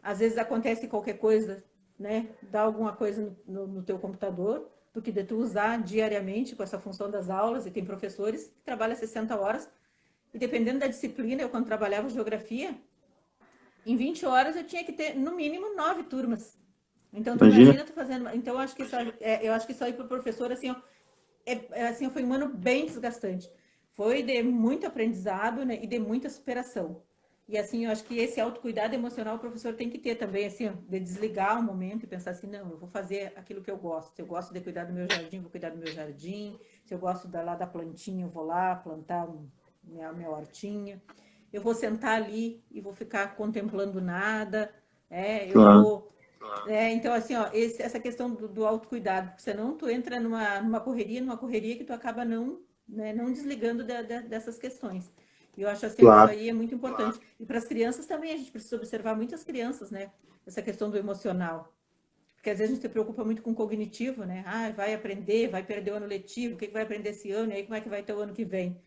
às vezes acontece qualquer coisa, né, dá alguma coisa no teu computador, do que de tu usar diariamente com essa função das aulas, e tem professores que trabalham 60 horas, e dependendo da disciplina, eu quando trabalhava geografia, em 20 horas eu tinha que ter no mínimo 9 turmas. Então, tu Imagina. imagina tu fazendo. Então, eu acho que isso aí para o professor, assim, ó, assim, foi um ano bem desgastante. Foi de muito aprendizado, né, e de muita superação. E assim, eu acho que esse autocuidado emocional o professor tem que ter também, assim, ó, de desligar um momento e pensar assim, não, eu vou fazer aquilo que eu gosto. Se eu gosto de cuidar do meu jardim, vou cuidar do meu jardim. Se eu gosto da plantinha, eu vou lá plantar minha hortinha. Eu vou sentar ali e vou ficar contemplando nada. Eu Claro. vou então, assim, ó, essa questão do autocuidado, porque senão tu entra numa correria que tu acaba não desligando dessas questões. E eu acho assim que isso Claro. aí é muito importante. E para as crianças também, a gente precisa observar muitas crianças, né? Essa questão do emocional. Porque às vezes a gente se preocupa muito com o cognitivo, né? Ah, vai aprender, vai perder o ano letivo, o que vai aprender esse ano, e aí como é que vai ter o ano que vem?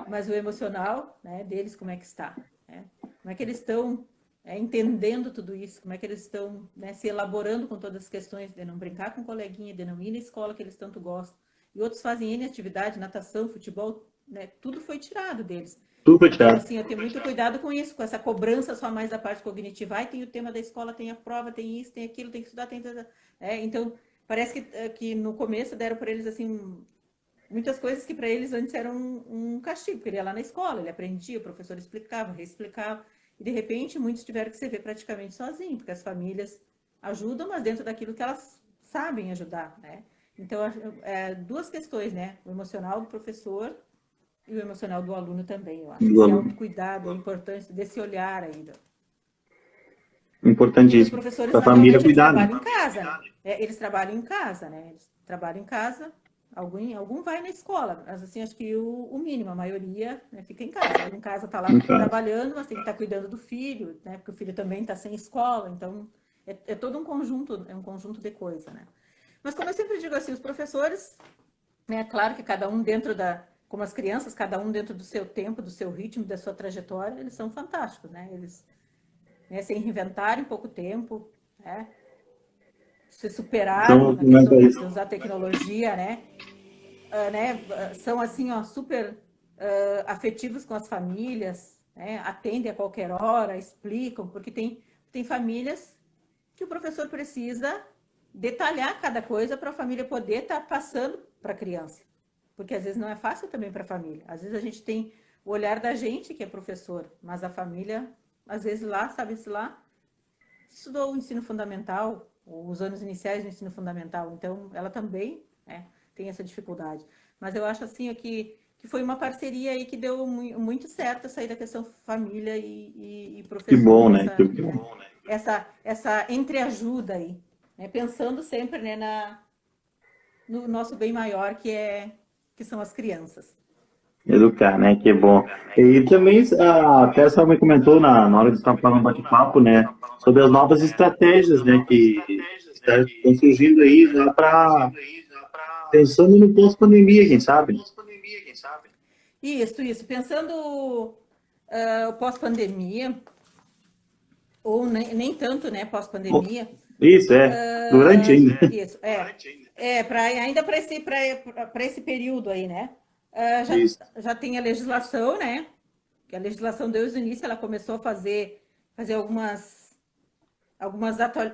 Mas o emocional, né, deles, como é que está? Né? Como é que eles estão entendendo tudo isso? Como é que eles estão, né, se elaborando com todas as questões de não brincar com o coleguinha, de não ir na escola que eles tanto gostam? E outros fazem N atividade, natação, futebol, né? Tudo foi tirado deles. Tudo foi Então, tirado. assim, eu tenho muito cuidado com isso, com essa cobrança só mais da parte cognitiva. Ai, tem o tema da escola, tem a prova, tem isso, tem aquilo, tem que estudar, tem... Então, parece que no começo deram para eles, assim, muitas coisas que para eles antes eram um castigo, porque ele ia lá na escola, ele aprendia, o professor explicava, reexplicava, e de repente muitos tiveram que se ver praticamente sozinhos, porque as famílias ajudam, mas dentro daquilo que elas sabem ajudar, né? Então, duas questões, né? O emocional do professor e o emocional do aluno também, eu acho. Do Esse aluno. autocuidado, a importância desse olhar ainda. E os Importantíssimo. professores, Para a família naturalmente, eles cuidar, né? trabalham em casa, né? Eles trabalham em casa, né? Eles trabalham em casa, algum vai na escola, mas assim, acho que o mínimo, a maioria, né, fica em casa. Em casa está lá Em casa. trabalhando, mas tem que estar cuidando do filho, né? Porque o filho também está sem escola, então é todo um conjunto de coisa, né? Mas como eu sempre digo assim, os professores, né, claro que cada um dentro como as crianças, cada um dentro do seu tempo, do seu ritmo, da sua trajetória, eles são fantásticos, né? Eles, né, se reinventaram em pouco tempo, né? Se superaram Então, na questão comenta isso. de usar tecnologia, né? São assim, ó, super afetivos com as famílias, né? Atendem a qualquer hora, explicam, porque tem famílias que o professor precisa detalhar cada coisa para a família poder estar passando para a criança. Porque às vezes não é fácil também para a família. Às vezes a gente tem o olhar da gente, que é professor, mas a família, às vezes lá, sabe-se lá, estudou o ensino fundamental, os anos iniciais do ensino fundamental, então ela também, né, tem essa dificuldade. Mas eu acho assim que foi uma parceria aí que deu muito certo essa aí da questão família e Que professor, bom, né? Que bom. essa entreajuda aí, né, pensando sempre, né, no nosso bem maior, que são as crianças. Educar, né? Que bom. E também, até a senhora me comentou na hora de estar falando bate-papo, né? Sobre as novas estratégias, né? Que estão surgindo aí já para pensando no pós-pandemia, quem sabe? Isso. Pensando o pós-pandemia, ou nem tanto, né, pós-pandemia. Isso, é. Durante ainda. Isso, ainda para esse período aí, né? Isso. Já tem a legislação, né? Que a legislação desde o início ela começou a fazer algumas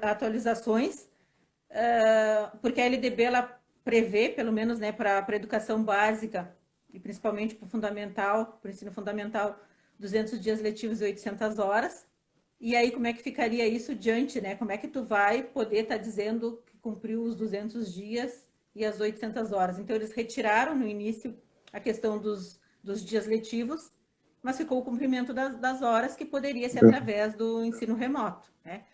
atualizações, porque a LDB ela prevê, pelo menos, né, para a educação básica e principalmente para o ensino fundamental, 200 dias letivos e 800 horas. E aí, como é que ficaria isso diante, né? Como é que tu vai poder estar dizendo que cumpriu os 200 dias e as 800 horas? Então, eles retiraram no início a questão dos dias letivos, mas ficou o cumprimento das horas, que poderia ser através do ensino remoto, né?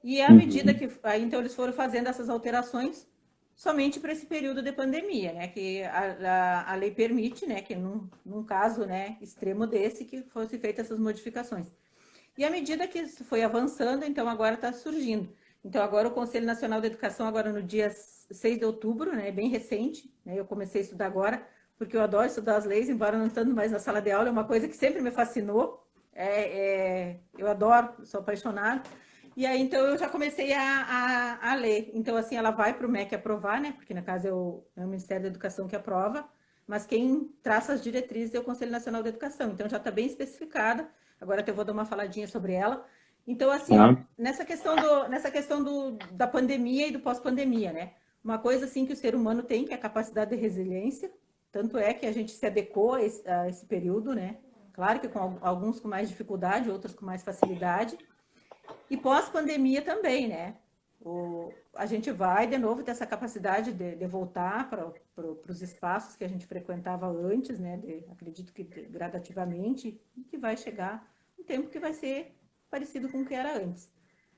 E à medida que... Aí, então, eles foram fazendo essas alterações somente para esse período de pandemia, né? Que a lei permite, né? Que num caso, né, extremo desse, que fosse feitas essas modificações. E à medida que isso foi avançando, então agora está surgindo. Então agora o Conselho Nacional da Educação, agora no dia 6 de outubro, né, bem recente, né, eu comecei a estudar agora, porque eu adoro estudar as leis, embora não estando mais na sala de aula, é uma coisa que sempre me fascinou, eu adoro, sou apaixonada. E aí, então, eu já comecei a ler. Então, assim, ela vai para o MEC aprovar, né, porque, no caso, é o Ministério da Educação que aprova, mas quem traça as diretrizes é o Conselho Nacional da Educação. Então, já está bem especificada. Agora até vou dar uma faladinha sobre ela. Então, assim, ó, nessa questão da pandemia e do pós-pandemia, né? Uma coisa, assim, que o ser humano tem, que é a capacidade de resiliência. Tanto é que a gente se adequou a esse período, né? Claro que com alguns com mais dificuldade, outros com mais facilidade. E pós-pandemia também, né? A gente vai, de novo, ter essa capacidade de voltar para os espaços que a gente frequentava antes, né? Acredito que gradativamente, e que vai chegar um tempo que vai ser parecido com o que era antes.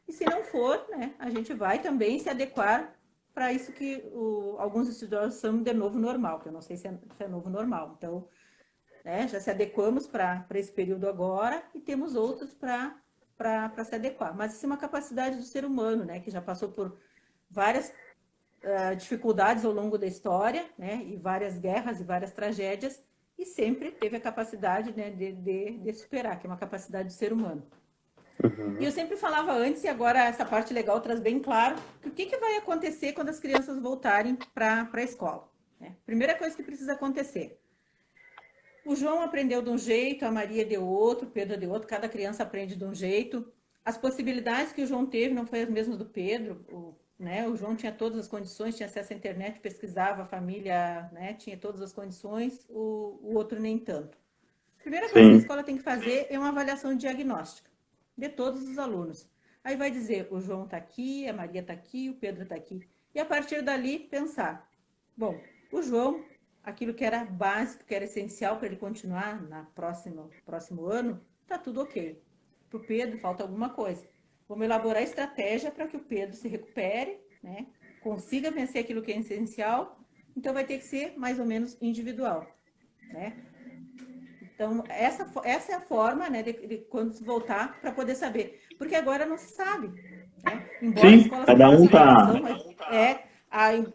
E se não for, né, a gente vai também se adequar para isso que alguns estudiosos chamam de novo normal, que eu não sei se é novo normal. Então, né, já se adequamos para esse período agora e temos outros para se adequar. Mas isso é uma capacidade do ser humano, né, que já passou por várias dificuldades ao longo da história, né? E várias guerras e várias tragédias, e sempre teve a capacidade, né, de superar, que é uma capacidade do ser humano. E eu sempre falava antes, e agora essa parte legal traz bem claro, que o que vai acontecer quando as crianças voltarem para a escola. Né? Primeira coisa que precisa acontecer. O João aprendeu de um jeito, a Maria de outro, o Pedro de outro, cada criança aprende de um jeito. As possibilidades que o João teve não foi as mesmas do Pedro, né? O João tinha todas as condições, tinha acesso à internet, pesquisava, a família, né, tinha todas as condições, o outro nem tanto. A primeira coisa que a escola tem que fazer é uma avaliação diagnóstica de todos os alunos. Aí vai dizer, o João está aqui, a Maria está aqui, o Pedro está aqui. E a partir dali pensar, bom, o João, aquilo que era básico, que era essencial para ele continuar no próximo ano, está tudo ok. Para o Pedro falta alguma coisa. Vamos elaborar estratégia para que o Pedro se recupere, né? Consiga vencer aquilo que é essencial. Então vai ter que ser mais ou menos individual, né? Então, essa é a forma, né, de quando se voltar, para poder saber. Porque agora não se sabe. Né? Embora escolas cada um tá...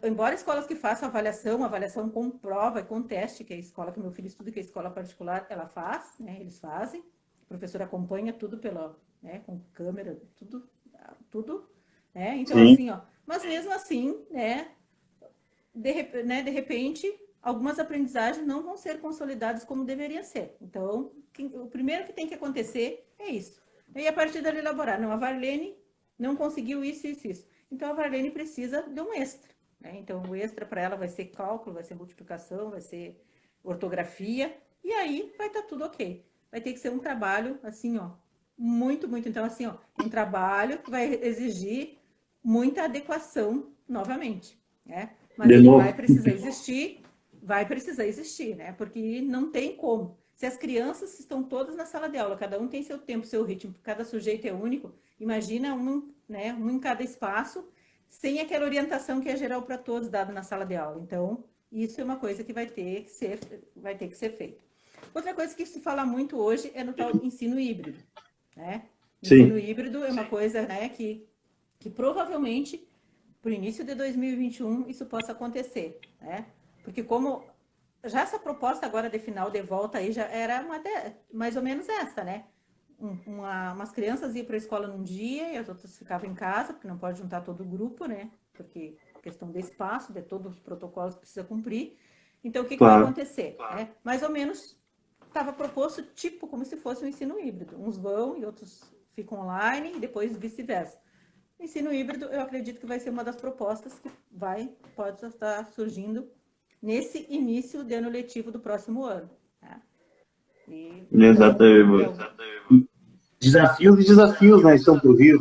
embora escolas que façam avaliação com prova e com teste, que é a escola que meu filho estuda, que é a escola particular, ela faz, né, eles fazem. O professor acompanha tudo né, com câmera, tudo. Né? Então, assim, ó, mas mesmo assim, né, de repente, algumas aprendizagens não vão ser consolidadas como deveriam ser. Então, o primeiro que tem que acontecer é isso. E a partir dali elaborar. Não, a Varlene não conseguiu isso. Então, a Varlene precisa de um extra. Né? Então, o extra para ela vai ser cálculo, vai ser multiplicação, vai ser ortografia. E aí vai estar tudo ok. Vai ter que ser um trabalho, assim, ó, muito. Então, assim, ó, um trabalho que vai exigir muita adequação novamente, né? Mas ele vai precisar existir, né? Porque não tem como. Se as crianças estão todas na sala de aula, cada um tem seu tempo, seu ritmo, cada sujeito é único, imagina um em cada espaço, sem aquela orientação que é geral para todos dado na sala de aula. Então, isso é uma coisa que vai ter que ser feita. Outra coisa que se fala muito hoje é no tal ensino híbrido, né? Ensino híbrido é uma coisa, né, que provavelmente para o início de 2021 isso possa acontecer, né? Porque como já essa proposta agora de final de volta aí já era mais ou menos essa, né? Umas crianças iam para a escola num dia e as outras ficavam em casa, porque não pode juntar todo o grupo, né? Porque questão de espaço, de todos os protocolos que precisa cumprir. Então, o que vai acontecer? Né? Mais ou menos estava proposto tipo como se fosse um ensino híbrido. Uns vão e outros ficam online e depois vice-versa. Ensino híbrido, eu acredito que vai ser uma das propostas que pode estar surgindo nesse início de ano letivo do próximo ano. Tá? Exatamente. Desafios e desafios, né? Estão por vir.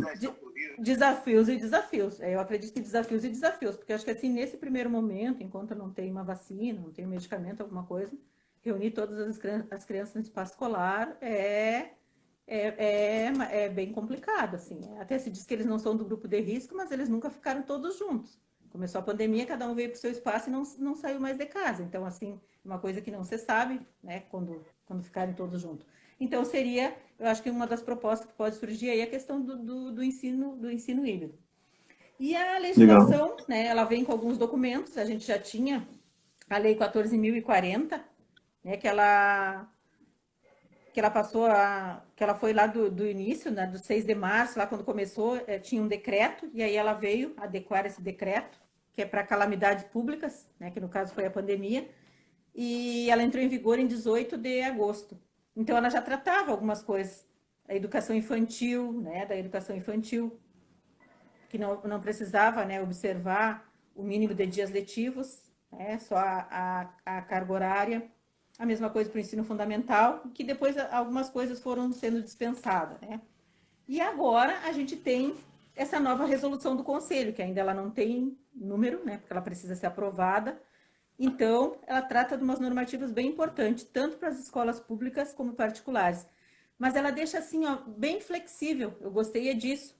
Desafios e desafios. Eu acredito que desafios e desafios, porque acho que assim, nesse primeiro momento, enquanto não tem uma vacina, não tem um medicamento, alguma coisa, reunir todas as crianças no espaço escolar é bem complicado, assim. Até se diz que eles não são do grupo de risco, mas eles nunca ficaram todos juntos. Começou a pandemia, cada um veio para o seu espaço e não saiu mais de casa. Então, assim, uma coisa que não se sabe, né, quando ficarem todos juntos. Então, eu acho que uma das propostas que pode surgir aí é a questão do ensino híbrido. E a legislação, né, ela vem com alguns documentos, a gente já tinha a Lei 14.040, né, que ela passou que ela foi lá do início, né, do 6 de março, lá quando começou, tinha um decreto, e aí ela veio adequar esse decreto, que é para calamidades públicas, né, que no caso foi a pandemia, e ela entrou em vigor em 18 de agosto. Então, ela já tratava algumas coisas, a educação infantil, né, da educação infantil, que não precisava, né, observar o mínimo de dias letivos, né, só a carga horária. A mesma coisa para o ensino fundamental, que depois algumas coisas foram sendo dispensadas, né? E agora a gente tem essa nova resolução do Conselho, que ainda ela não tem número, né? Porque ela precisa ser aprovada. Então, ela trata de umas normativas bem importantes, tanto para as escolas públicas como particulares. Mas ela deixa assim, ó, bem flexível. Eu gostei disso,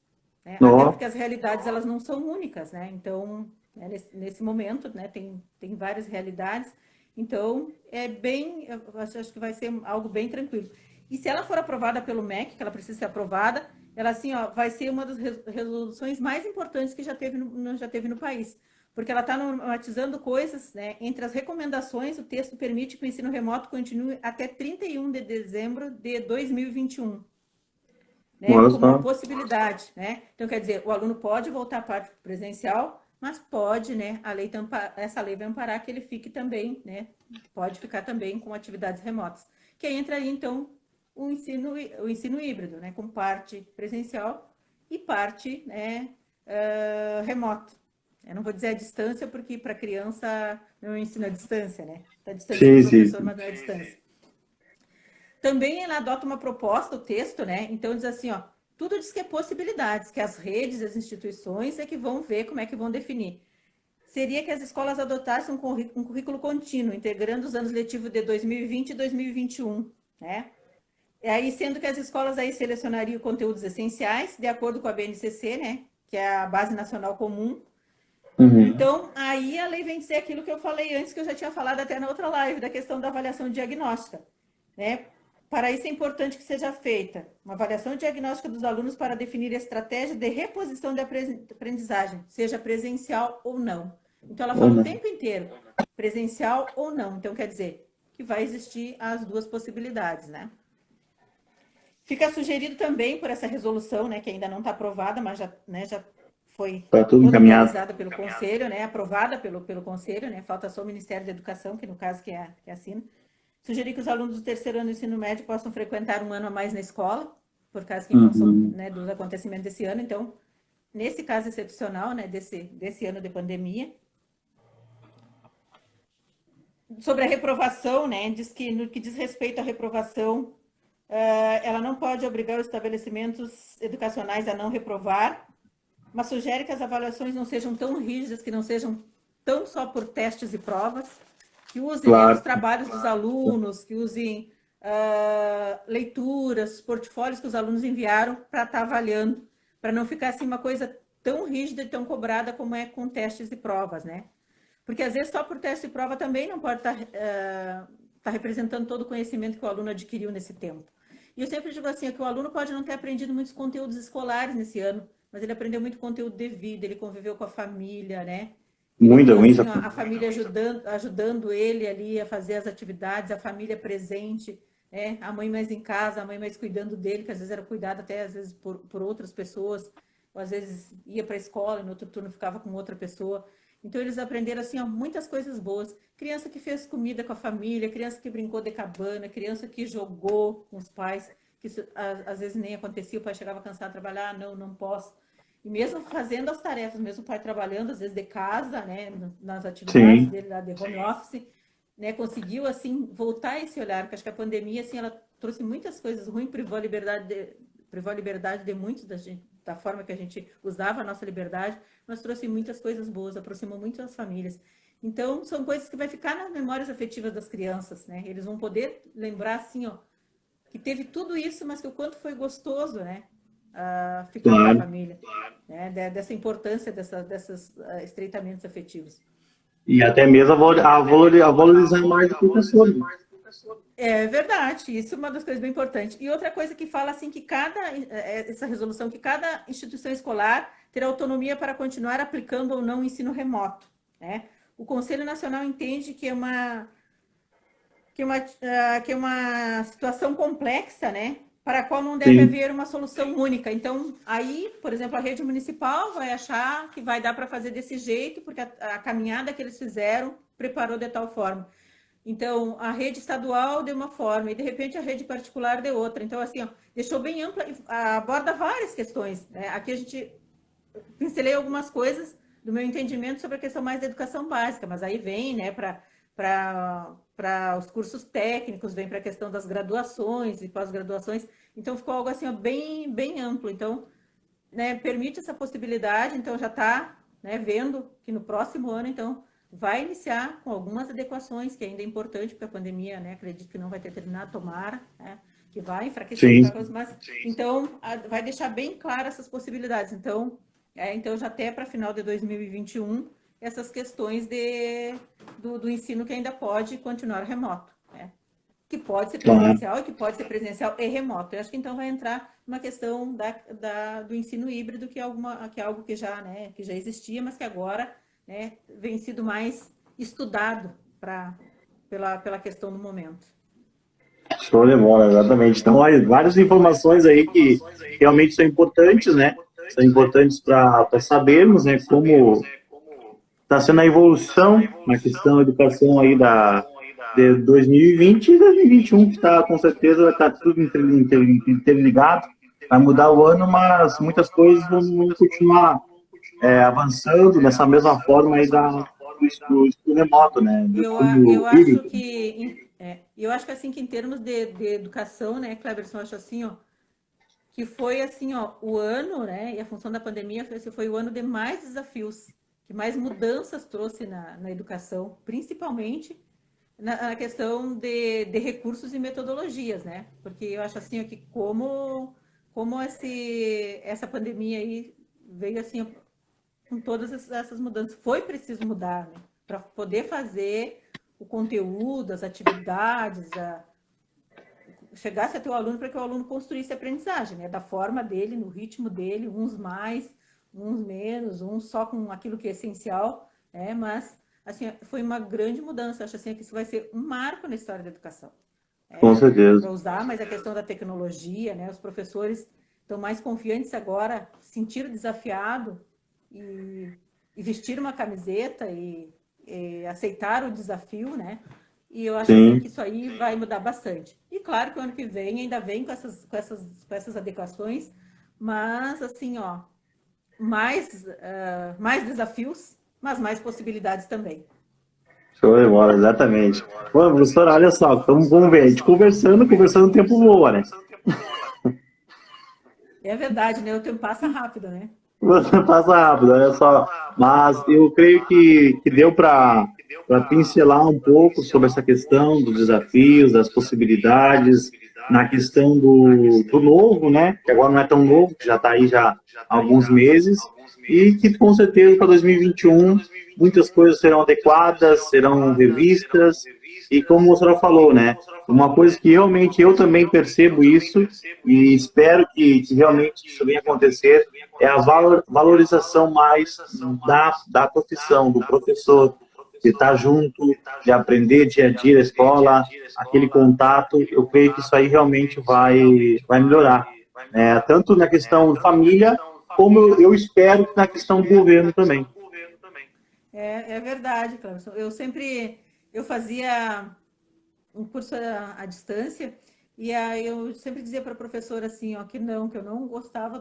né? Até porque as realidades elas não são únicas, né? Então, né, nesse momento, né, tem várias realidades. Então, eu acho que vai ser algo bem tranquilo. E se ela for aprovada pelo MEC, que ela precisa ser aprovada, ela assim, ó, vai ser uma das resoluções mais importantes que já teve no país, porque ela está normatizando coisas, né? Entre as recomendações, o texto permite que o ensino remoto continue até 31 de dezembro de 2021, né? Olha Como uma só. possibilidade, né? Então, quer dizer, o aluno pode voltar à parte presencial, mas pode, né? Essa lei vai amparar que ele fique também, né? Pode ficar também com atividades remotas. Que aí entra aí, então, o ensino híbrido, né? Com parte presencial e parte, né? Remoto. Eu não vou dizer a distância, porque para criança não é ensino à distância, né? Está à distância do Sim, sim. professor, mas não é à distância. Também ela adota uma proposta, o texto, né? Então diz assim, ó, tudo diz que é possibilidades, que as redes, as instituições é que vão ver como é que vão definir. Seria que as escolas adotassem um currículo contínuo, integrando os anos letivos de 2020 e 2021, né? E aí, sendo que as escolas aí selecionariam conteúdos essenciais, de acordo com a BNCC, né? Que é a Base Nacional Comum. Uhum. Então, aí a lei vem dizer aquilo que eu falei antes, que eu já tinha falado até na outra live, da questão da avaliação diagnóstica, né? Para isso é importante que seja feita uma avaliação diagnóstica dos alunos para definir a estratégia de reposição de aprendizagem, seja presencial ou não. Então, ela Ou fala o não. tempo inteiro, presencial ou não. Então, quer dizer que vai existir as duas possibilidades, né? Fica sugerido também por essa resolução, né, que ainda não está aprovada, mas já, né, já foi Tá tudo toda encaminhado. analisada pelo Conselho, né, aprovada pelo Conselho, né, falta só o Ministério da Educação, que no caso que assina. Sugerir que os alunos do terceiro ano do ensino médio possam frequentar um ano a mais na escola, por causa que em função, Uhum. né, dos acontecimentos desse ano. Então, nesse caso excepcional, né, desse ano de pandemia. Sobre a reprovação, né, diz que no que diz respeito à reprovação, ela não pode obrigar os estabelecimentos educacionais a não reprovar, mas sugere que as avaliações não sejam tão rígidas, que não sejam tão só por testes e provas, que usem, né, os Claro. trabalhos dos alunos, que usem leituras, portfólios que os alunos enviaram para estar avaliando, para não ficar assim uma coisa tão rígida e tão cobrada como é com testes e provas, né? Porque às vezes só por teste e prova também não pode estar representando todo o conhecimento que o aluno adquiriu nesse tempo. E eu sempre digo assim, que o aluno pode não ter aprendido muitos conteúdos escolares nesse ano, mas ele aprendeu muito conteúdo de vida, ele conviveu com a família, né? Ele Muita, viu muita. assim, ó, a família ajudando ele ali a fazer as atividades, a família presente, né? A mãe mais em casa, a mãe mais cuidando dele, que às vezes era cuidado até às vezes por outras pessoas, ou às vezes ia para a escola, no outro turno ficava com outra pessoa. Então, eles aprenderam, assim, ó, muitas coisas boas. Criança que fez comida com a família, criança que brincou de cabana, criança que jogou com os pais, que isso, às vezes nem acontecia, o pai chegava cansado de trabalhar, não posso. E mesmo fazendo as tarefas, mesmo o pai trabalhando, às vezes de casa, né, nas atividades Sim. dele lá de home office, né, conseguiu, assim, voltar esse olhar, porque acho que a pandemia, assim, ela trouxe muitas coisas ruins, privou a liberdade de muitos da forma que a gente usava a nossa liberdade, mas trouxe muitas coisas boas, aproximou muito as famílias. Então, são coisas que vai ficar nas memórias afetivas das crianças, né? Eles vão poder lembrar, assim, ó, que teve tudo isso, mas que o quanto foi gostoso, né? Ficar com a Claro. família, né? Dessa importância desses estreitamentos afetivos. E até mesmo a valorizar mais o professor. Né? É verdade, isso é uma das coisas bem importantes. E outra coisa que fala assim que essa resolução, que cada instituição escolar terá autonomia para continuar aplicando ou não o ensino remoto, né? O Conselho Nacional entende que é uma situação complexa, né? Para a qual não deve Sim. haver uma solução única. Então, aí, por exemplo, a rede municipal vai achar que vai dar para fazer desse jeito, porque a caminhada que eles fizeram preparou de tal forma. Então, a rede estadual de uma forma e, de repente, a rede particular de outra. Então, assim, ó, deixou bem ampla, aborda várias questões, né? Aqui a gente pincelei algumas coisas do meu entendimento sobre a questão mais da educação básica, mas aí vem, né, para os cursos técnicos, vem para a questão das graduações e pós-graduações. Então, ficou algo assim, ó, bem amplo. Então, né, permite essa possibilidade, então já está, né, vendo que no próximo ano, então, vai iniciar com algumas adequações, que ainda é importante, porque a pandemia, né, acredito que não vai ter terminado, tomara, né, que vai enfraquecer, Sim. mas então vai deixar bem claras essas possibilidades. Então já até para final de 2021, essas questões do ensino que ainda pode continuar remoto, né? que pode ser Claro. presencial e que pode ser presencial e remoto. Eu acho que então vai entrar uma questão do ensino híbrido, que é algo que já, né, que já existia, mas que agora, né, vem sido mais estudado pela questão do momento. Show de bola, exatamente. Então, olha, várias informações aí que realmente são importantes, né? São importantes para sabermos, né, como está sendo a evolução na questão da educação aí de 2020 e 2021, que está, com certeza, vai estar tudo interligado. Vai mudar o ano, mas muitas coisas vão continuar avançando nessa mesma forma aí do estudo remoto, né? Do Eu estudo acho híbrido. que assim que em termos de educação, né, Cleberson, eu acho assim, ó, que foi assim, ó, o ano, né, e a função da pandemia foi o ano de mais desafios, que mais mudanças trouxe na educação, principalmente na questão de recursos e metodologias, né? Porque eu acho assim, ó, que como essa pandemia aí veio assim, com todas essas mudanças, foi preciso mudar, né? Para poder fazer o conteúdo, as atividades, chegasse até o aluno para que o aluno construísse a aprendizagem, né? Da forma dele, no ritmo dele, uns mais, uns menos, uns só com aquilo que é essencial, né? Mas, assim, foi uma grande mudança. Acho assim que isso vai ser um marco na história da educação. Com certeza. Para usar mais a questão da tecnologia, né? Os professores estão mais confiantes agora, sentir desafiado e vestir uma camiseta e aceitar o desafio, né? E eu acho assim que Sim. isso aí vai mudar bastante. E claro que o ano que vem ainda vem com essas adequações, mas assim, ó, mais desafios, mas mais possibilidades também. Show de bola, exatamente. Bom, professor, olha só, vamos ver, a gente conversando, o tempo voa, né? É verdade, né? O tempo passa rápido, né? Você passa rápido, olha só. Mas eu creio que deu para pincelar um pouco sobre essa questão dos desafios, das possibilidades, na questão do novo, né? Que agora não é tão novo, que já está aí já há alguns meses, e que com certeza para 2021 muitas coisas serão adequadas, serão revistas, e como a senhora falou, né? Uma coisa que realmente eu também percebo isso, e espero que realmente isso venha acontecer, é a valorização mais da profissão, do professor, de estar junto, de aprender dia a dia na escola, aquele contato, eu creio que isso aí realmente vai melhorar, né? Tanto na questão de família, como eu espero que na questão do governo também. É verdade, Cláudio. Eu fazia um curso à distância, e aí eu sempre dizia para a professora assim, ó, que eu não gostava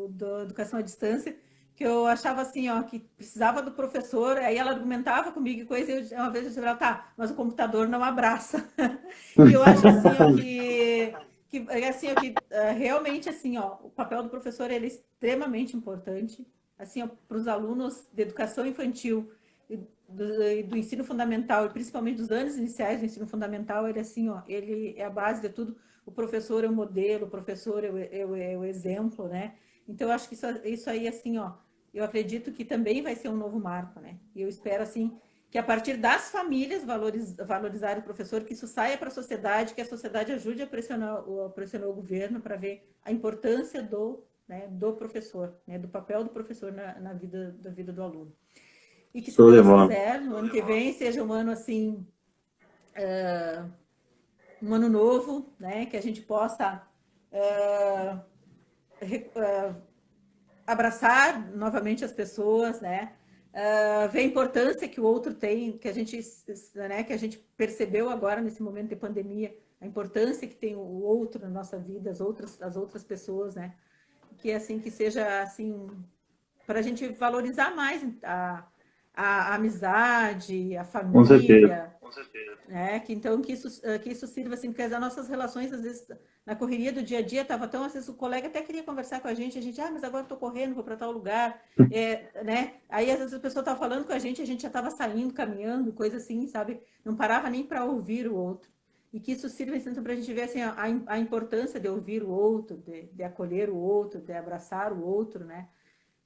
da educação à distância, que eu achava assim, ó, que precisava do professor, aí ela argumentava comigo e coisa, e uma vez eu disse para ela, tá, mas o computador não abraça. E eu acho assim, ó, que realmente assim, ó, o papel do professor ele é extremamente importante, assim, para os alunos de educação infantil do ensino fundamental e principalmente dos anos iniciais do ensino fundamental, ele assim, ó, ele é a base de tudo. O professor é o modelo, o professor é o exemplo, né? Então eu acho que isso aí assim, ó, eu acredito que também vai ser um novo marco, né? E eu espero assim que a partir das famílias valorizarem o professor, que isso saia para a sociedade, que a sociedade ajude a pressionar o governo para ver a importância do professor, né? Do papel do professor na vida do aluno. E que, se Show de Deus bola. quiser, no ano que vem seja um ano assim, um ano novo, né? Que a gente possa abraçar novamente as pessoas, né? Ver a importância que o outro tem, que a gente percebeu agora nesse momento de pandemia, a importância que tem o outro na nossa vida, as outras pessoas, né? Que assim que seja assim para a gente valorizar mais a amizade, a Com certeza. família, né? Que isso sirva assim, porque as nossas relações, às vezes, na correria do dia a dia, estava tão, às vezes o colega até queria conversar com a gente, mas agora estou correndo, vou para tal lugar, né? Aí, às vezes, a pessoa estava falando com a gente já estava saindo, caminhando, coisa assim, sabe? Não parava nem para ouvir o outro. E que isso sirva assim, para a gente ver assim, a importância de ouvir o outro, de acolher o outro, de abraçar o outro, né?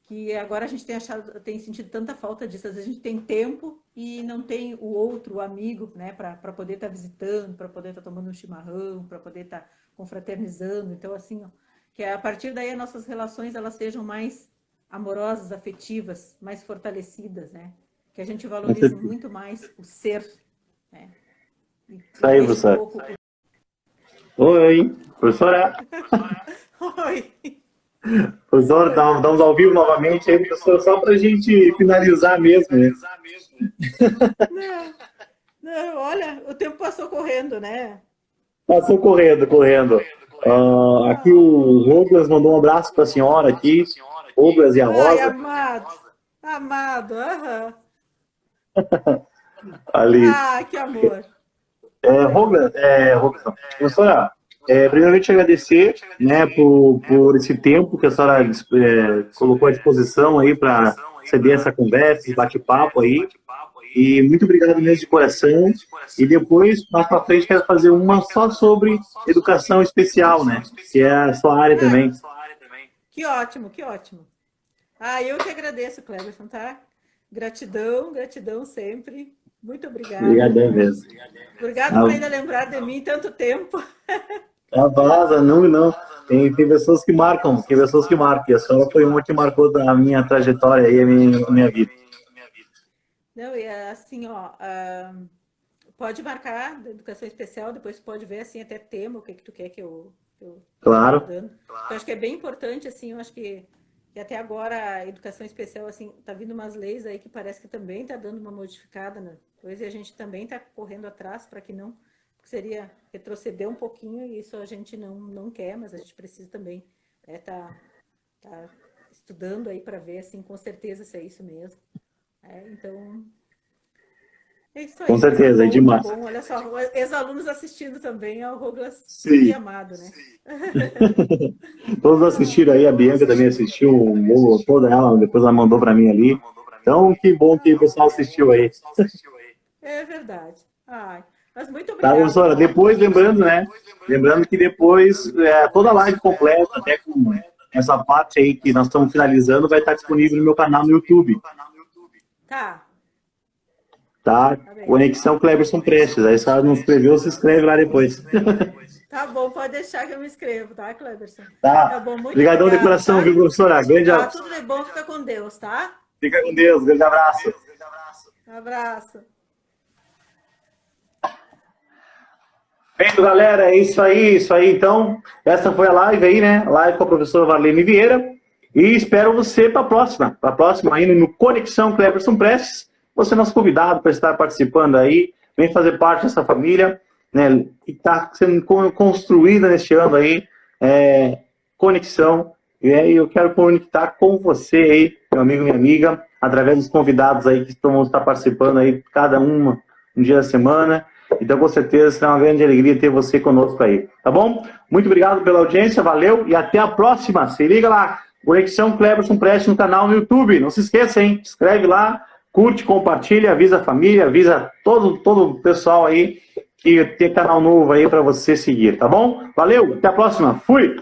que agora a gente tem sentido tanta falta disso. Às vezes a gente tem tempo e não tem o outro, o amigo, né, para poder estar visitando, para poder estar tomando um chimarrão, para poder estar confraternizando. Então, assim, ó, que a partir daí as nossas relações elas sejam mais amorosas, afetivas, mais fortalecidas, né? Que a gente valorize muito mais o ser, né? Isso aí, professor. Oi, professora. Oi. Professor, estamos ao vivo novamente aí, professor, só para a gente finalizar mesmo, né? Não, olha, o tempo passou correndo, né? Passou correndo. Aqui o Douglas mandou um abraço para a senhora aqui, Douglas e a Rosa. Ai, amado, aham. Ali. Ah, que amor. Douglas, professora, primeiramente agradecer, né, por esse tempo que a senhora colocou à disposição aí para ceder essa conversa, esse bate-papo aí. E muito obrigado mesmo de coração. E depois, mais para frente, quero fazer uma só sobre educação especial, né? Que é a sua área também. Que ótimo, que ótimo. Eu que agradeço, Cleberson, tá? Gratidão sempre. Muito obrigada. Obrigadão mesmo. Obrigado por ainda lembrar de mim tanto tempo. Não. Tem pessoas que marcam, E a senhora foi uma que marcou a minha trajetória e a minha vida. Não, e assim, ó, pode marcar da educação especial, depois pode ver, assim, até tema, o que tu quer que eu Claro. dando. Eu acho que é bem importante, assim, eu acho que até agora a educação especial, assim, tá vindo umas leis aí que parece que também tá dando uma modificada, né? Pois e a gente também tá correndo atrás para que não, porque seria retroceder um pouquinho, e isso a gente não quer, mas a gente precisa também, né, tá estudando aí para ver, assim, com certeza se é isso mesmo. Então, é isso aí. Com certeza, é demais. Bom. Olha só, ex-alunos assistindo também ao Douglas e amado, né? Todos assistiram aí, a Bianca também assistiu, toda ela, depois ela mandou para mim ali. Então, que bom que o pessoal assistiu aí. É verdade. Mas muito Tá, obrigada. professora, depois, lembrando que depois, toda a live completa, até com essa parte aí que nós estamos finalizando, vai estar disponível no meu canal no YouTube. Tá? Conexão Cleberson Prestes. Aí se ela não escreveu, se inscreve lá depois. Tá bom, pode deixar que eu me inscrevo, tá, Cleberson? Tá bom, muito obrigadão de coração, tá? Viu, professora? Grande abraço. Tudo de bom, fica com Deus, tá? Fica com Deus, grande abraço. Abraço. Feito, galera, é isso aí. Então, essa foi a live aí, né? Live com a professora Varlene Vieira. E espero você para a próxima. Para a próxima, aí no Conexão Cleberson Prestes. Você é nosso convidado para estar participando aí. Vem fazer parte dessa família, né? Que está sendo construída neste ano aí. Conexão. E aí eu quero conectar com você aí, meu amigo, minha amiga, através dos convidados aí que vão estar participando aí, cada um dia da semana. Então, com certeza, será uma grande alegria ter você conosco aí, tá bom? Muito obrigado pela audiência, valeu e até a próxima. Se liga lá, Conexão Cleberson Prestes no canal no YouTube. Não se esqueça, hein? Escreve lá, curte, compartilha, avisa a família, avisa todo o pessoal aí que tem canal novo aí para você seguir, tá bom? Valeu, até a próxima. Fui!